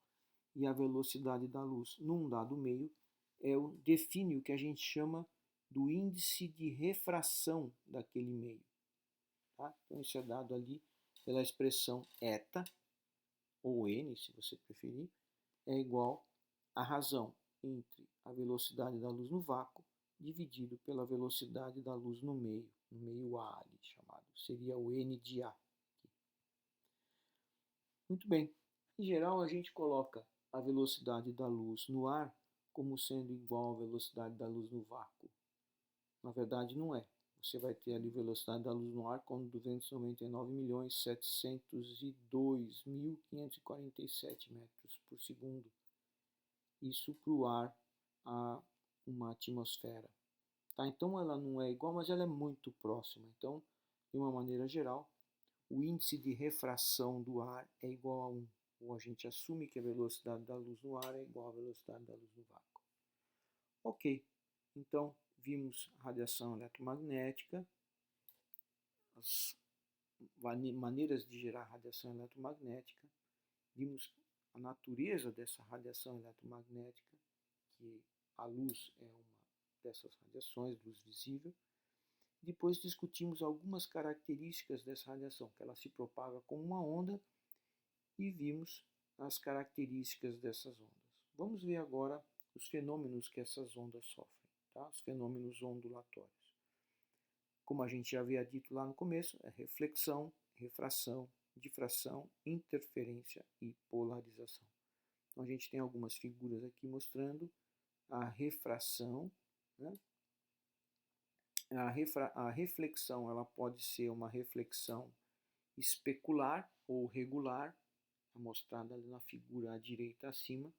e a velocidade da luz num dado meio define o que a gente chama do índice de refração daquele meio. Tá? Então, isso é dado ali pela expressão eta, ou n, se você preferir, é igual à razão entre a velocidade da luz no vácuo dividido pela velocidade da luz no meio A ali chamado. Seria o n de A. Muito bem. Em geral, a gente coloca a velocidade da luz no ar como sendo igual à velocidade da luz no vácuo. Na verdade, não é. Você vai ter ali a velocidade da luz no ar como 299.702.547 metros por segundo. Isso para o ar a uma atmosfera. Tá? Então, ela não é igual, mas ela é muito próxima. Então, de uma maneira geral, o índice de refração do ar é igual a 1. Ou a gente assume que a velocidade da luz no ar é igual à velocidade da luz no vácuo. Ok, então vimos a radiação eletromagnética, as maneiras de gerar radiação eletromagnética, vimos a natureza dessa radiação eletromagnética, que a luz é uma dessas radiações, luz visível. Depois discutimos algumas características dessa radiação, que ela se propaga como uma onda, e vimos as características dessas ondas. Vamos ver agora os fenômenos que essas ondas sofrem, tá? Os fenômenos ondulatórios. Como a gente já havia dito lá no começo, é reflexão, refração, difração, interferência e polarização. Então a gente tem algumas figuras aqui mostrando a refração, né? A reflexão ela pode ser uma reflexão especular ou regular, mostrada ali na figura à direita acima,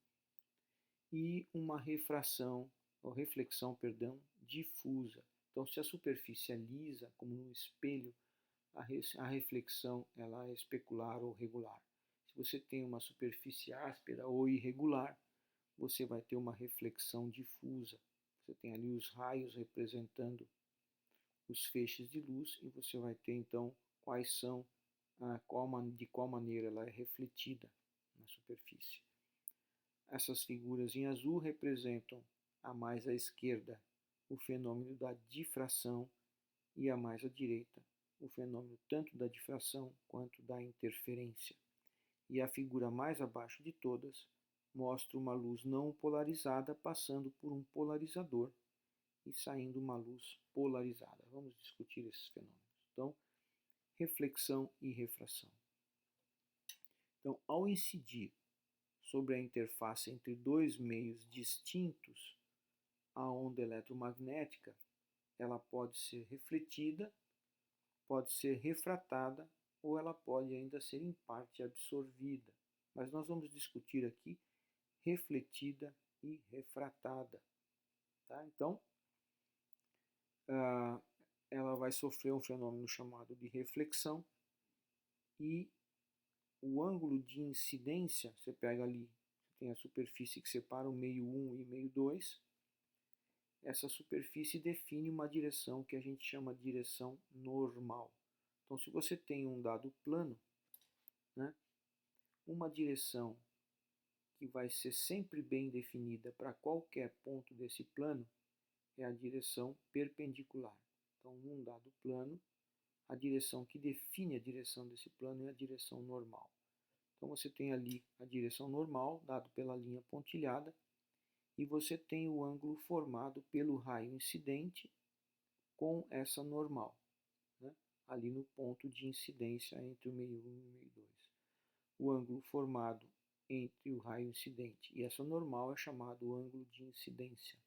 e uma refração, ou reflexão, perdão, difusa. Então, se a superfície é lisa, como no espelho, a reflexão ela é especular ou regular. Se você tem uma superfície áspera ou irregular, você vai ter uma reflexão difusa. Você tem ali os raios representando os feixes de luz e você vai ter então quais são, de qual maneira ela é refletida na superfície. Essas figuras em azul representam a mais à esquerda o fenômeno da difração e a mais à direita o fenômeno tanto da difração quanto da interferência. E a figura mais abaixo de todas mostra uma luz não polarizada passando por um polarizador e saindo uma luz polarizada. Vamos discutir esses fenômenos. Então, reflexão e refração. Então, ao incidir sobre a interface entre dois meios distintos, a onda eletromagnética ela pode ser refletida, pode ser refratada ou ela pode ainda ser em parte absorvida. Mas nós vamos discutir aqui refletida e refratada. Tá? Então, ela vai sofrer um fenômeno chamado de reflexão, e o ângulo de incidência, você pega ali, tem a superfície que separa o meio 1 e o meio 2, essa superfície define uma direção que a gente chama de direção normal. Então, se você tem um dado plano, né, uma direção que vai ser sempre bem definida para qualquer ponto desse plano é a direção perpendicular. Então, num dado plano, a direção que define a direção desse plano é a direção normal. Então, você tem ali a direção normal, dado pela linha pontilhada, e você tem o ângulo formado pelo raio incidente com essa normal, né, ali no ponto de incidência entre o meio 1 e o meio 2. O ângulo formado entre o raio incidente e essa normal é chamado ângulo de incidência.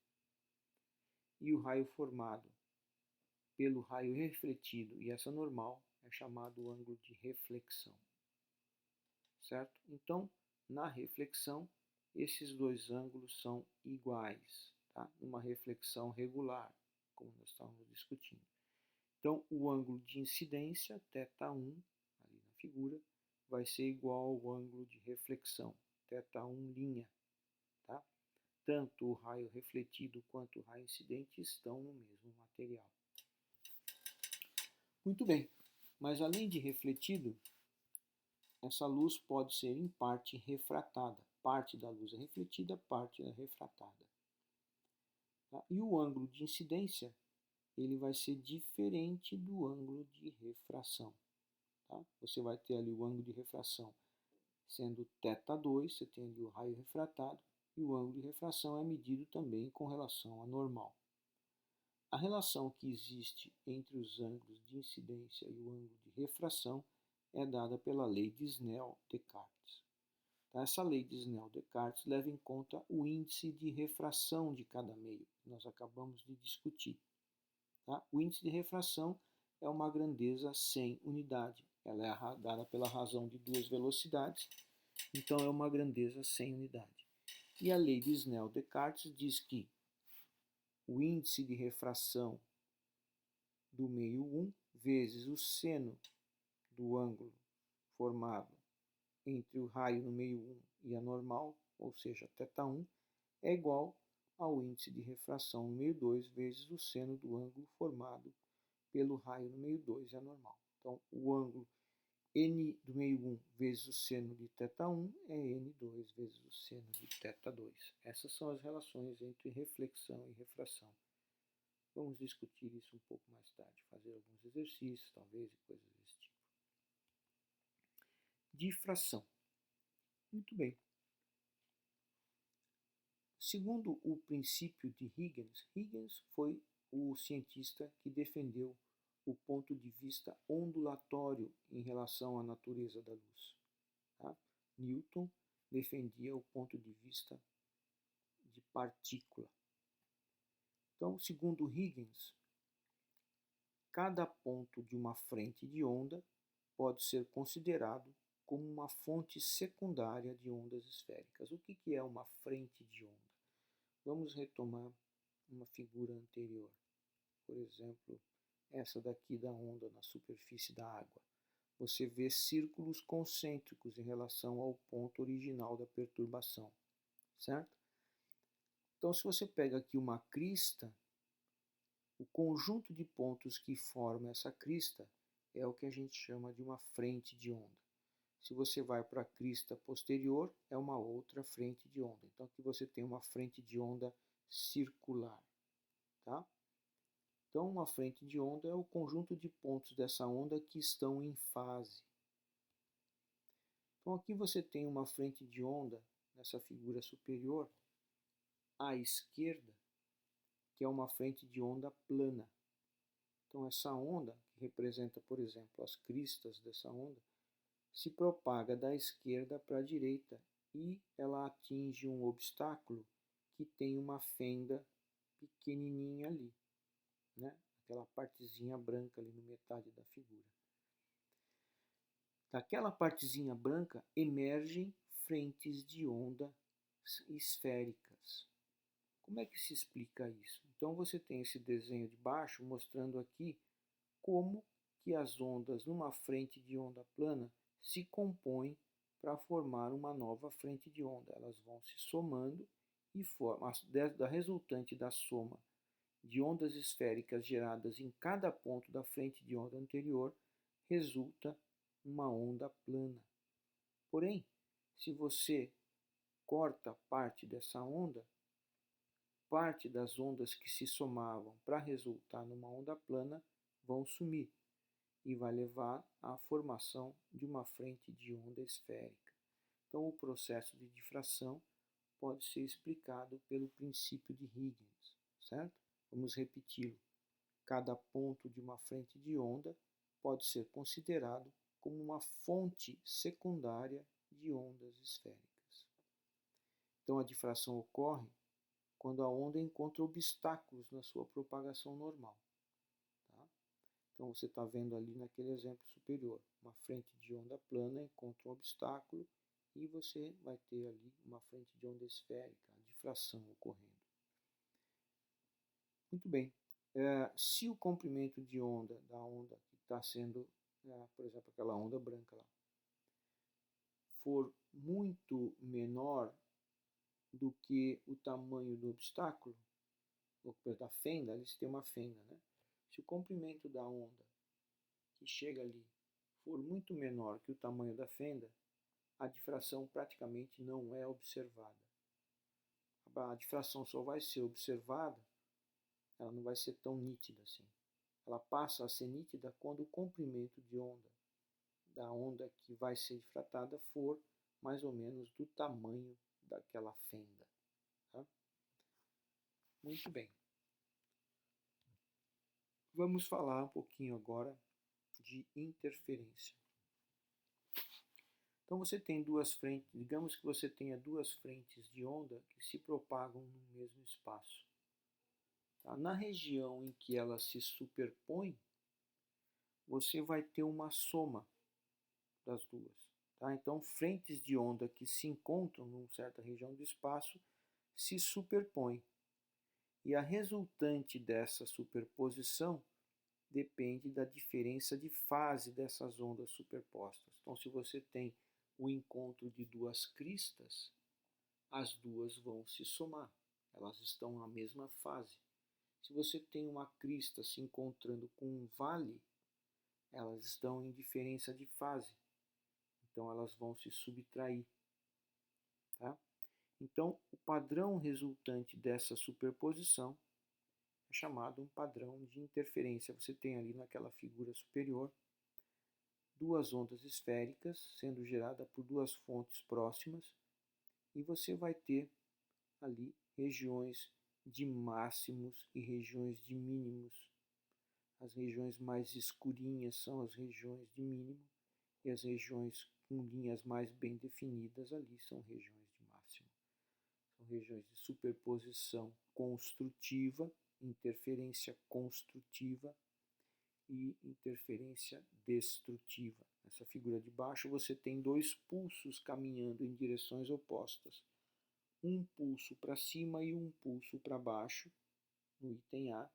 E o raio formado pelo raio refletido e essa normal é chamado ângulo de reflexão. Certo? Então, na reflexão, esses dois ângulos são iguais, tá? Uma reflexão regular, como nós estávamos discutindo. Então, o ângulo de incidência, θ1, ali na figura, vai ser igual ao ângulo de reflexão, θ1'. Tá? Tanto o raio refletido quanto o raio incidente estão no mesmo material. Muito bem, mas além de refletido, essa luz pode ser em parte refratada. Parte da luz é refletida, parte é refratada. Tá? E o ângulo de incidência ele vai ser diferente do ângulo de refração. Tá? Você vai ter ali o ângulo de refração sendo θ2, você tem ali o raio refratado, e o ângulo de refração é medido também com relação à normal. A relação que existe entre os ângulos de incidência e o ângulo de refração é dada pela lei de Snell-Descartes. Tá? Essa lei de Snell-Descartes leva em conta o índice de refração de cada meio, que nós acabamos de discutir. Tá? O índice de refração é uma grandeza sem unidade. Ela é dada pela razão de duas velocidades, então é uma grandeza sem unidade. E a lei de Snell-Descartes diz que o índice de refração do meio 1 vezes o seno do ângulo formado entre o raio no meio 1 e a normal, ou seja, θ1, é igual ao índice de refração no meio 2 vezes o seno do ângulo formado pelo raio no meio 2 e a normal. Então, o ângulo n do meio 1 vezes o seno de θ1 é n2 vezes o seno de θ2. Essas são as relações entre reflexão e refração. Vamos discutir isso um pouco mais tarde, fazer alguns exercícios, talvez, e coisas desse tipo. Difração. Muito bem. Segundo o princípio de Huygens, Huygens foi o cientista que defendeu o ponto de vista ondulatório em relação à natureza da luz. Tá? Newton defendia o ponto de vista de partícula. Então, segundo Huygens, cada ponto de uma frente de onda pode ser considerado como uma fonte secundária de ondas esféricas. O que é uma frente de onda? Vamos retomar uma figura anterior. Por exemplo, essa daqui da onda na superfície da água. Você vê círculos concêntricos em relação ao ponto original da perturbação, certo? Então, se você pega aqui uma crista, o conjunto de pontos que forma essa crista é o que a gente chama de uma frente de onda. Se você vai para a crista posterior, é uma outra frente de onda. Então, aqui você tem uma frente de onda circular, tá? Então, uma frente de onda é o conjunto de pontos dessa onda que estão em fase. Então, aqui você tem uma frente de onda, nessa figura superior, à esquerda, que é uma frente de onda plana. Então, essa onda, que representa, por exemplo, as cristas dessa onda, se propaga da esquerda para a direita e ela atinge um obstáculo que tem uma fenda pequenininha ali, né? Aquela partezinha branca ali no metade da figura. Daquela partezinha branca emergem frentes de onda esféricas. Como é que se explica isso? Então você tem esse desenho de baixo mostrando aqui como que as ondas numa frente de onda plana se compõem para formar uma nova frente de onda. Elas vão se somando e formam, da resultante da soma de ondas esféricas geradas em cada ponto da frente de onda anterior, resulta uma onda plana. Porém, se você corta parte dessa onda, parte das ondas que se somavam para resultar numa onda plana vão sumir e vai levar à formação de uma frente de onda esférica. Então, o processo de difração pode ser explicado pelo princípio de Huygens, certo? Vamos repeti-lo. Cada ponto de uma frente de onda pode ser considerado como uma fonte secundária de ondas esféricas. Então, a difração ocorre quando a onda encontra obstáculos na sua propagação normal. Tá? Então, você está vendo ali naquele exemplo superior, uma frente de onda plana encontra um obstáculo e você vai ter ali uma frente de onda esférica, a difração ocorrendo. Muito bem. Se o comprimento de onda da onda que está sendo, por exemplo, aquela onda branca lá, for muito menor do que o tamanho do obstáculo, ou da fenda, ali você tem uma fenda, né? Se o comprimento da onda que chega ali for muito menor que o tamanho da fenda, a difração praticamente não é observada. A difração só vai ser observada, ela não vai ser tão nítida assim. Ela passa a ser nítida quando o comprimento de onda da onda que vai ser difratada for mais ou menos do tamanho daquela fenda. Tá? Muito bem. Vamos falar um pouquinho agora de interferência. Então você tem duas frentes, digamos que você tenha duas frentes de onda que se propagam no mesmo espaço. Tá? Na região em que elas se superpõem, você vai ter uma soma das duas. Tá? Então, frentes de onda que se encontram numa certa região do espaço se superpõem. E a resultante dessa superposição depende da diferença de fase dessas ondas superpostas. Então, se você tem o encontro de duas cristas, as duas vão se somar. Elas estão na mesma fase. Se você tem uma crista se encontrando com um vale, elas estão em diferença de fase. Então, elas vão se subtrair. Tá? Então, o padrão resultante dessa superposição é chamado um padrão de interferência. Você tem ali naquela figura superior duas ondas esféricas sendo geradas por duas fontes próximas e você vai ter ali regiões de máximos e regiões de mínimos. As regiões mais escurinhas são as regiões de mínimo e as regiões com linhas mais bem definidas ali são regiões de máximo. São regiões de superposição construtiva, interferência construtiva e interferência destrutiva. Nessa figura de baixo você tem dois pulsos caminhando em direções opostas. Um pulso para cima e um pulso para baixo, no item A.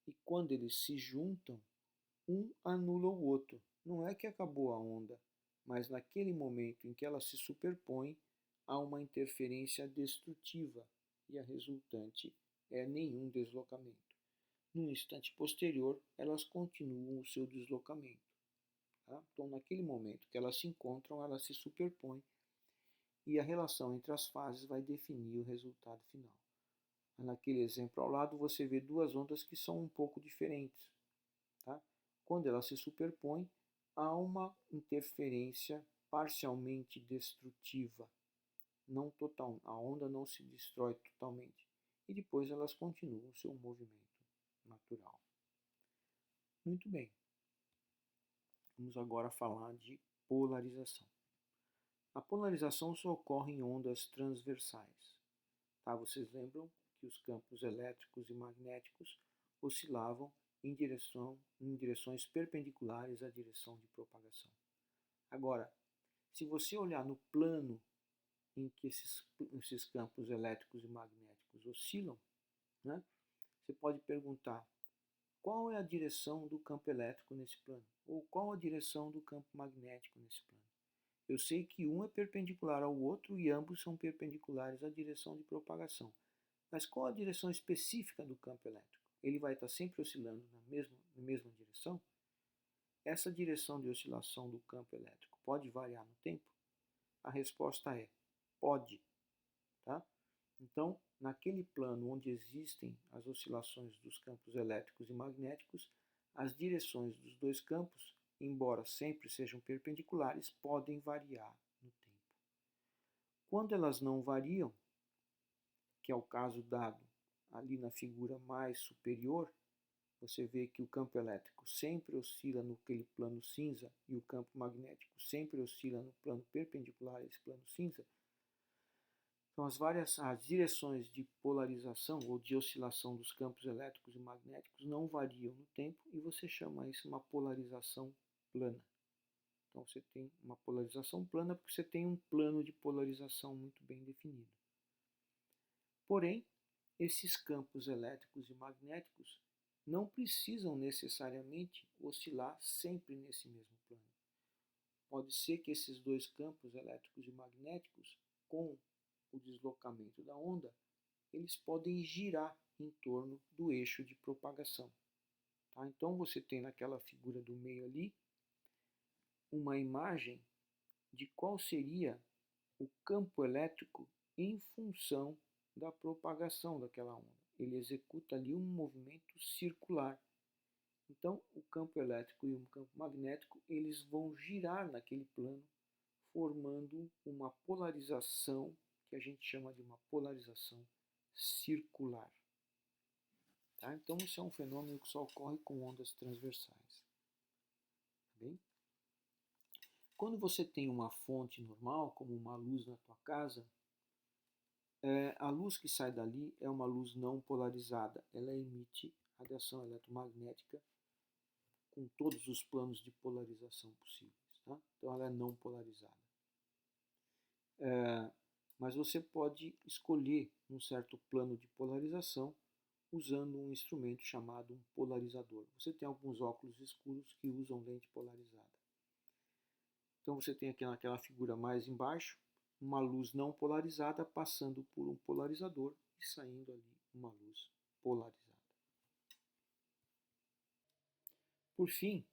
E quando eles se juntam, um anula o outro. Não é que acabou a onda, mas naquele momento em que elas se superpõem, há uma interferência destrutiva e a resultante é nenhum deslocamento. No instante posterior, elas continuam o seu deslocamento. Tá? Então, naquele momento que elas se encontram, elas se superpõem e a relação entre as fases vai definir o resultado final. Naquele exemplo ao lado, você vê duas ondas que são um pouco diferentes. Tá? Quando elas se superpõem, há uma interferência parcialmente destrutiva. Não total, a onda não se destrói totalmente. E depois elas continuam o seu movimento natural. Muito bem. Vamos agora falar de polarização. A polarização só ocorre em ondas transversais. Tá? Vocês lembram que os campos elétricos e magnéticos oscilavam em direções perpendiculares à direção de propagação. Agora, se você olhar no plano em que esses campos elétricos e magnéticos oscilam, né, você pode perguntar: qual é a direção do campo elétrico nesse plano? Ou qual a direção do campo magnético nesse plano? Eu sei que um é perpendicular ao outro e ambos são perpendiculares à direção de propagação. Mas qual a direção específica do campo elétrico? Ele vai estar sempre oscilando na mesma direção? Essa direção de oscilação do campo elétrico pode variar no tempo? A resposta é: pode. Tá? Então, naquele plano onde existem as oscilações dos campos elétricos e magnéticos, as direções dos dois campos, embora sempre sejam perpendiculares, podem variar no tempo. Quando elas não variam, que é o caso dado ali na figura mais superior, você vê que o campo elétrico sempre oscila naquele plano cinza e o campo magnético sempre oscila no plano perpendicular a esse plano cinza. Então, as direções de polarização ou de oscilação dos campos elétricos e magnéticos não variam no tempo e você chama isso uma polarização plana. Então, você tem uma polarização plana porque você tem um plano de polarização muito bem definido. Porém, esses campos elétricos e magnéticos não precisam necessariamente oscilar sempre nesse mesmo plano. Pode ser que esses dois campos elétricos e magnéticos, com o deslocamento da onda, eles podem girar em torno do eixo de propagação. Tá? Então você tem naquela figura do meio ali uma imagem de qual seria o campo elétrico em função da propagação daquela onda. Ele executa ali um movimento circular. Então, o campo elétrico e o campo magnético, eles vão girar naquele plano, formando uma polarização que a gente chama de uma polarização circular. Tá? Então, isso é um fenômeno que só ocorre com ondas transversais. Tá bem? Quando você tem uma fonte normal, como uma luz na tua casa, a luz que sai dali é uma luz não polarizada. Ela emite radiação eletromagnética com todos os planos de polarização possíveis. Tá? Então, ela é não polarizada. Mas você pode escolher um certo plano de polarização usando um instrumento chamado um polarizador. Você tem alguns óculos escuros que usam lente polarizada. Então você tem aqui naquela figura mais embaixo uma luz não polarizada passando por um polarizador e saindo ali uma luz polarizada. Por fim,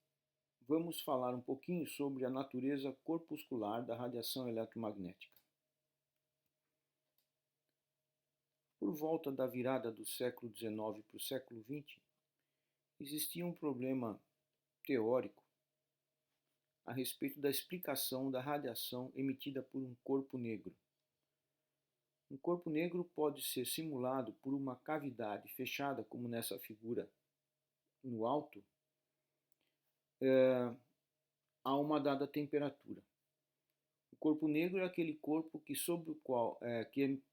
vamos falar um pouquinho sobre a natureza corpuscular da radiação eletromagnética. Por volta da virada do século XIX para o século XX, existia um problema teórico a respeito da explicação da radiação emitida por um corpo negro. Um corpo negro pode ser simulado por uma cavidade fechada, como nessa figura no alto, a uma dada temperatura. O corpo negro é aquele corpo que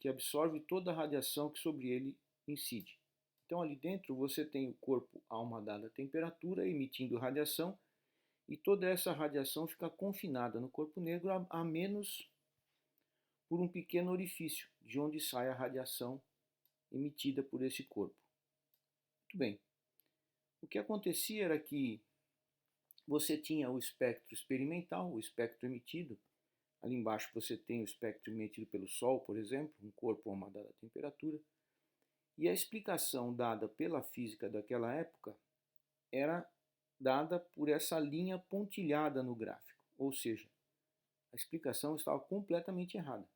absorve toda a radiação que sobre ele incide. Então, ali dentro você tem o corpo a uma dada temperatura, emitindo radiação, e toda essa radiação fica confinada no corpo negro, a menos por um pequeno orifício, de onde sai a radiação emitida por esse corpo. Muito bem. O que acontecia era que você tinha o espectro experimental, o espectro emitido. Ali embaixo você tem o espectro emitido pelo Sol, por exemplo, um corpo a uma dada temperatura. E a explicação dada pela física daquela época era dada por essa linha pontilhada no gráfico. Ou seja, a explicação estava completamente errada.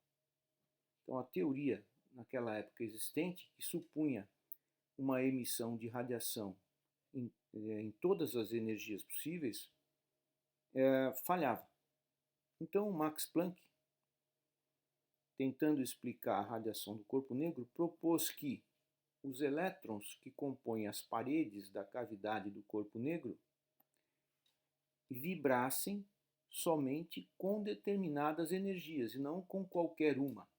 Então a teoria naquela época existente, que supunha uma emissão de radiação em todas as energias possíveis, falhava. Então Max Planck, tentando explicar a radiação do corpo negro, propôs que os elétrons que compõem as paredes da cavidade do corpo negro vibrassem somente com determinadas energias e não com qualquer uma.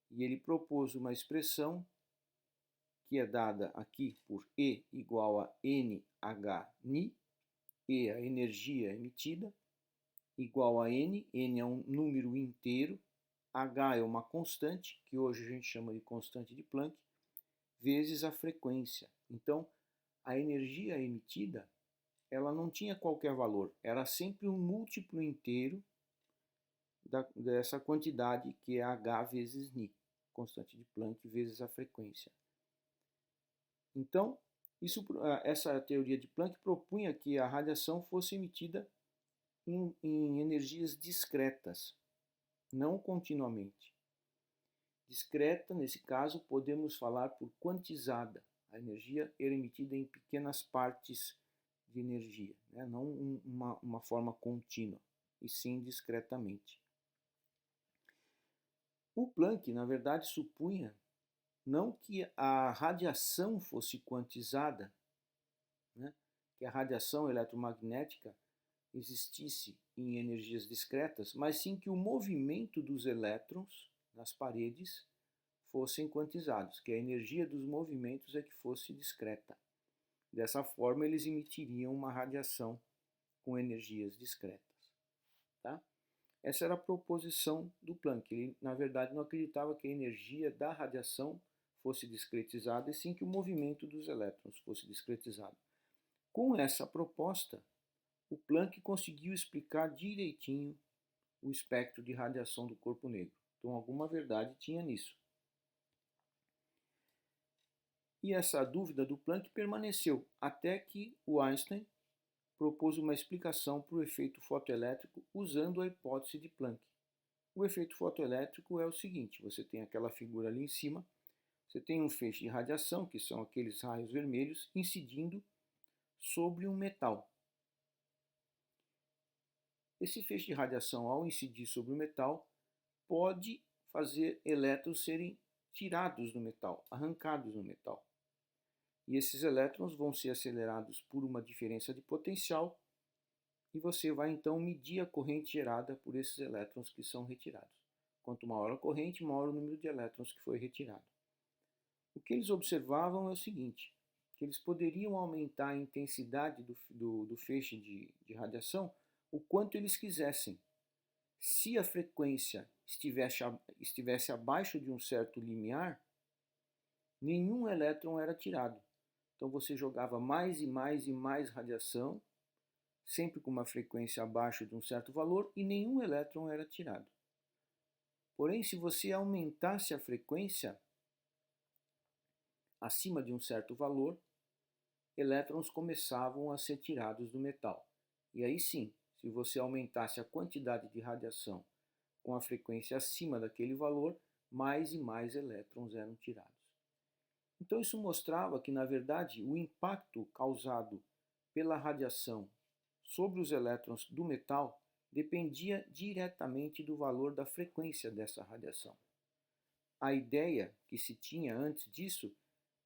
E ele propôs uma expressão que é dada aqui por E igual a NH-ni, E a energia emitida, igual a N é um número inteiro, H é uma constante, que hoje a gente chama de constante de Planck, vezes a frequência. Então, a energia emitida, ela não tinha qualquer valor, era sempre um múltiplo inteiro dessa quantidade que é h vezes ν, constante de Planck vezes a frequência. Então, essa teoria de Planck propunha que a radiação fosse emitida em energias discretas, não continuamente. Discreta, nesse caso, podemos falar por quantizada. A energia era emitida em pequenas partes de energia, né? Não uma forma contínua, e sim discretamente. O Planck, na verdade, supunha não que a radiação fosse quantizada, né? Que a radiação eletromagnética existisse em energias discretas, mas sim que o movimento dos elétrons nas paredes fossem quantizados, que a energia dos movimentos é que fosse discreta. Dessa forma, eles emitiriam uma radiação com energias discretas. Tá? Essa era a proposição do Planck. Ele, na verdade, não acreditava que a energia da radiação fosse discretizada, e sim que o movimento dos elétrons fosse discretizado. Com essa proposta, o Planck conseguiu explicar direitinho o espectro de radiação do corpo negro. Então, alguma verdade tinha nisso. E essa dúvida do Planck permaneceu até que o Einstein propôs uma explicação para o efeito fotoelétrico usando a hipótese de Planck. O efeito fotoelétrico é o seguinte: você tem aquela figura ali em cima, você tem um feixe de radiação, que são aqueles raios vermelhos, incidindo sobre um metal. Esse feixe de radiação, ao incidir sobre o metal, pode fazer elétrons serem tirados do metal, arrancados do metal. E esses elétrons vão ser acelerados por uma diferença de potencial e você vai então medir a corrente gerada por esses elétrons que são retirados. Quanto maior a corrente, maior o número de elétrons que foi retirado. O que eles observavam é o seguinte, que eles poderiam aumentar a intensidade do feixe de radiação o quanto eles quisessem. Se a frequência estivesse abaixo de um certo limiar, nenhum elétron era tirado. Então você jogava mais e mais e mais radiação, sempre com uma frequência abaixo de um certo valor, e nenhum elétron era tirado. Porém, se você aumentasse a frequência acima de um certo valor, elétrons começavam a ser tirados do metal. E aí sim, se você aumentasse a quantidade de radiação com a frequência acima daquele valor, mais e mais elétrons eram tirados. Então isso mostrava que, na verdade, o impacto causado pela radiação sobre os elétrons do metal dependia diretamente do valor da frequência dessa radiação. A ideia que se tinha antes disso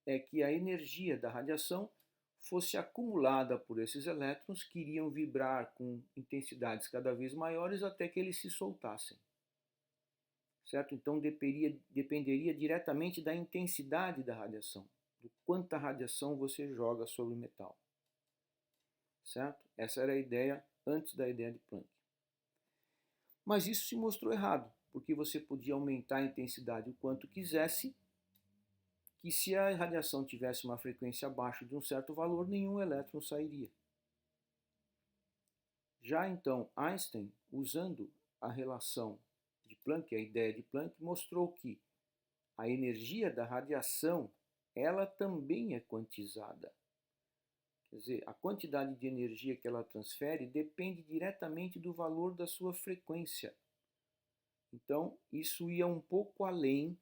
é que a energia da radiação fosse acumulada por esses elétrons que iriam vibrar com intensidades cada vez maiores até que eles se soltassem. Certo? Então dependeria diretamente da intensidade da radiação, do quanta radiação você joga sobre o metal. Certo? Essa era a ideia antes da ideia de Planck. Mas isso se mostrou errado, porque você podia aumentar a intensidade o quanto quisesse, que se a radiação tivesse uma frequência abaixo de um certo valor, nenhum elétron sairia. Já então Einstein, usando a relação de Planck, a ideia de Planck, mostrou que a energia da radiação, ela também é quantizada. Quer dizer, a quantidade de energia que ela transfere depende diretamente do valor da sua frequência. Então, isso ia um pouco além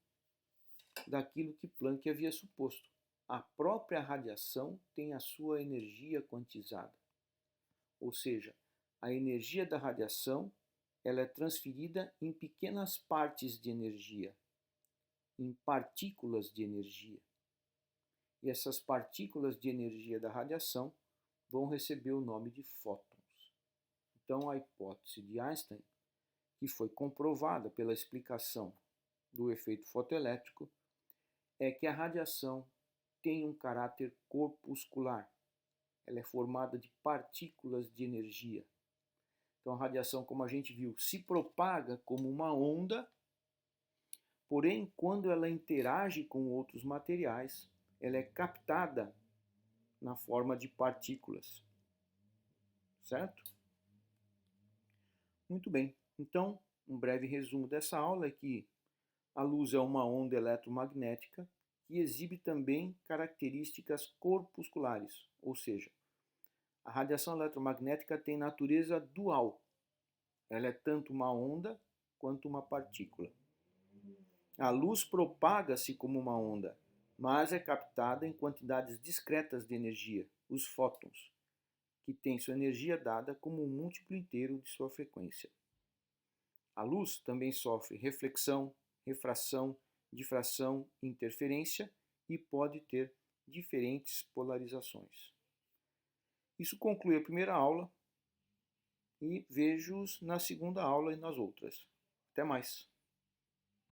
daquilo que Planck havia suposto. A própria radiação tem a sua energia quantizada. Ou seja, a energia da radiação ela é transferida em pequenas partes de energia, em partículas de energia. E essas partículas de energia da radiação vão receber o nome de fótons. Então, a hipótese de Einstein, que foi comprovada pela explicação do efeito fotoelétrico, é que a radiação tem um caráter corpuscular. Ela é formada de partículas de energia. Então, a radiação, como a gente viu, se propaga como uma onda, porém, quando ela interage com outros materiais, ela é captada na forma de partículas, certo? Muito bem, então um breve resumo dessa aula é que a luz é uma onda eletromagnética que exibe também características corpusculares, ou seja, a radiação eletromagnética tem natureza dual. Ela é tanto uma onda quanto uma partícula. A luz propaga-se como uma onda, mas é captada em quantidades discretas de energia, os fótons, que têm sua energia dada como um múltiplo inteiro de sua frequência. A luz também sofre reflexão, refração, difração, interferência e pode ter diferentes polarizações. Isso conclui a primeira aula e vejo-os na segunda aula e nas outras. Até mais!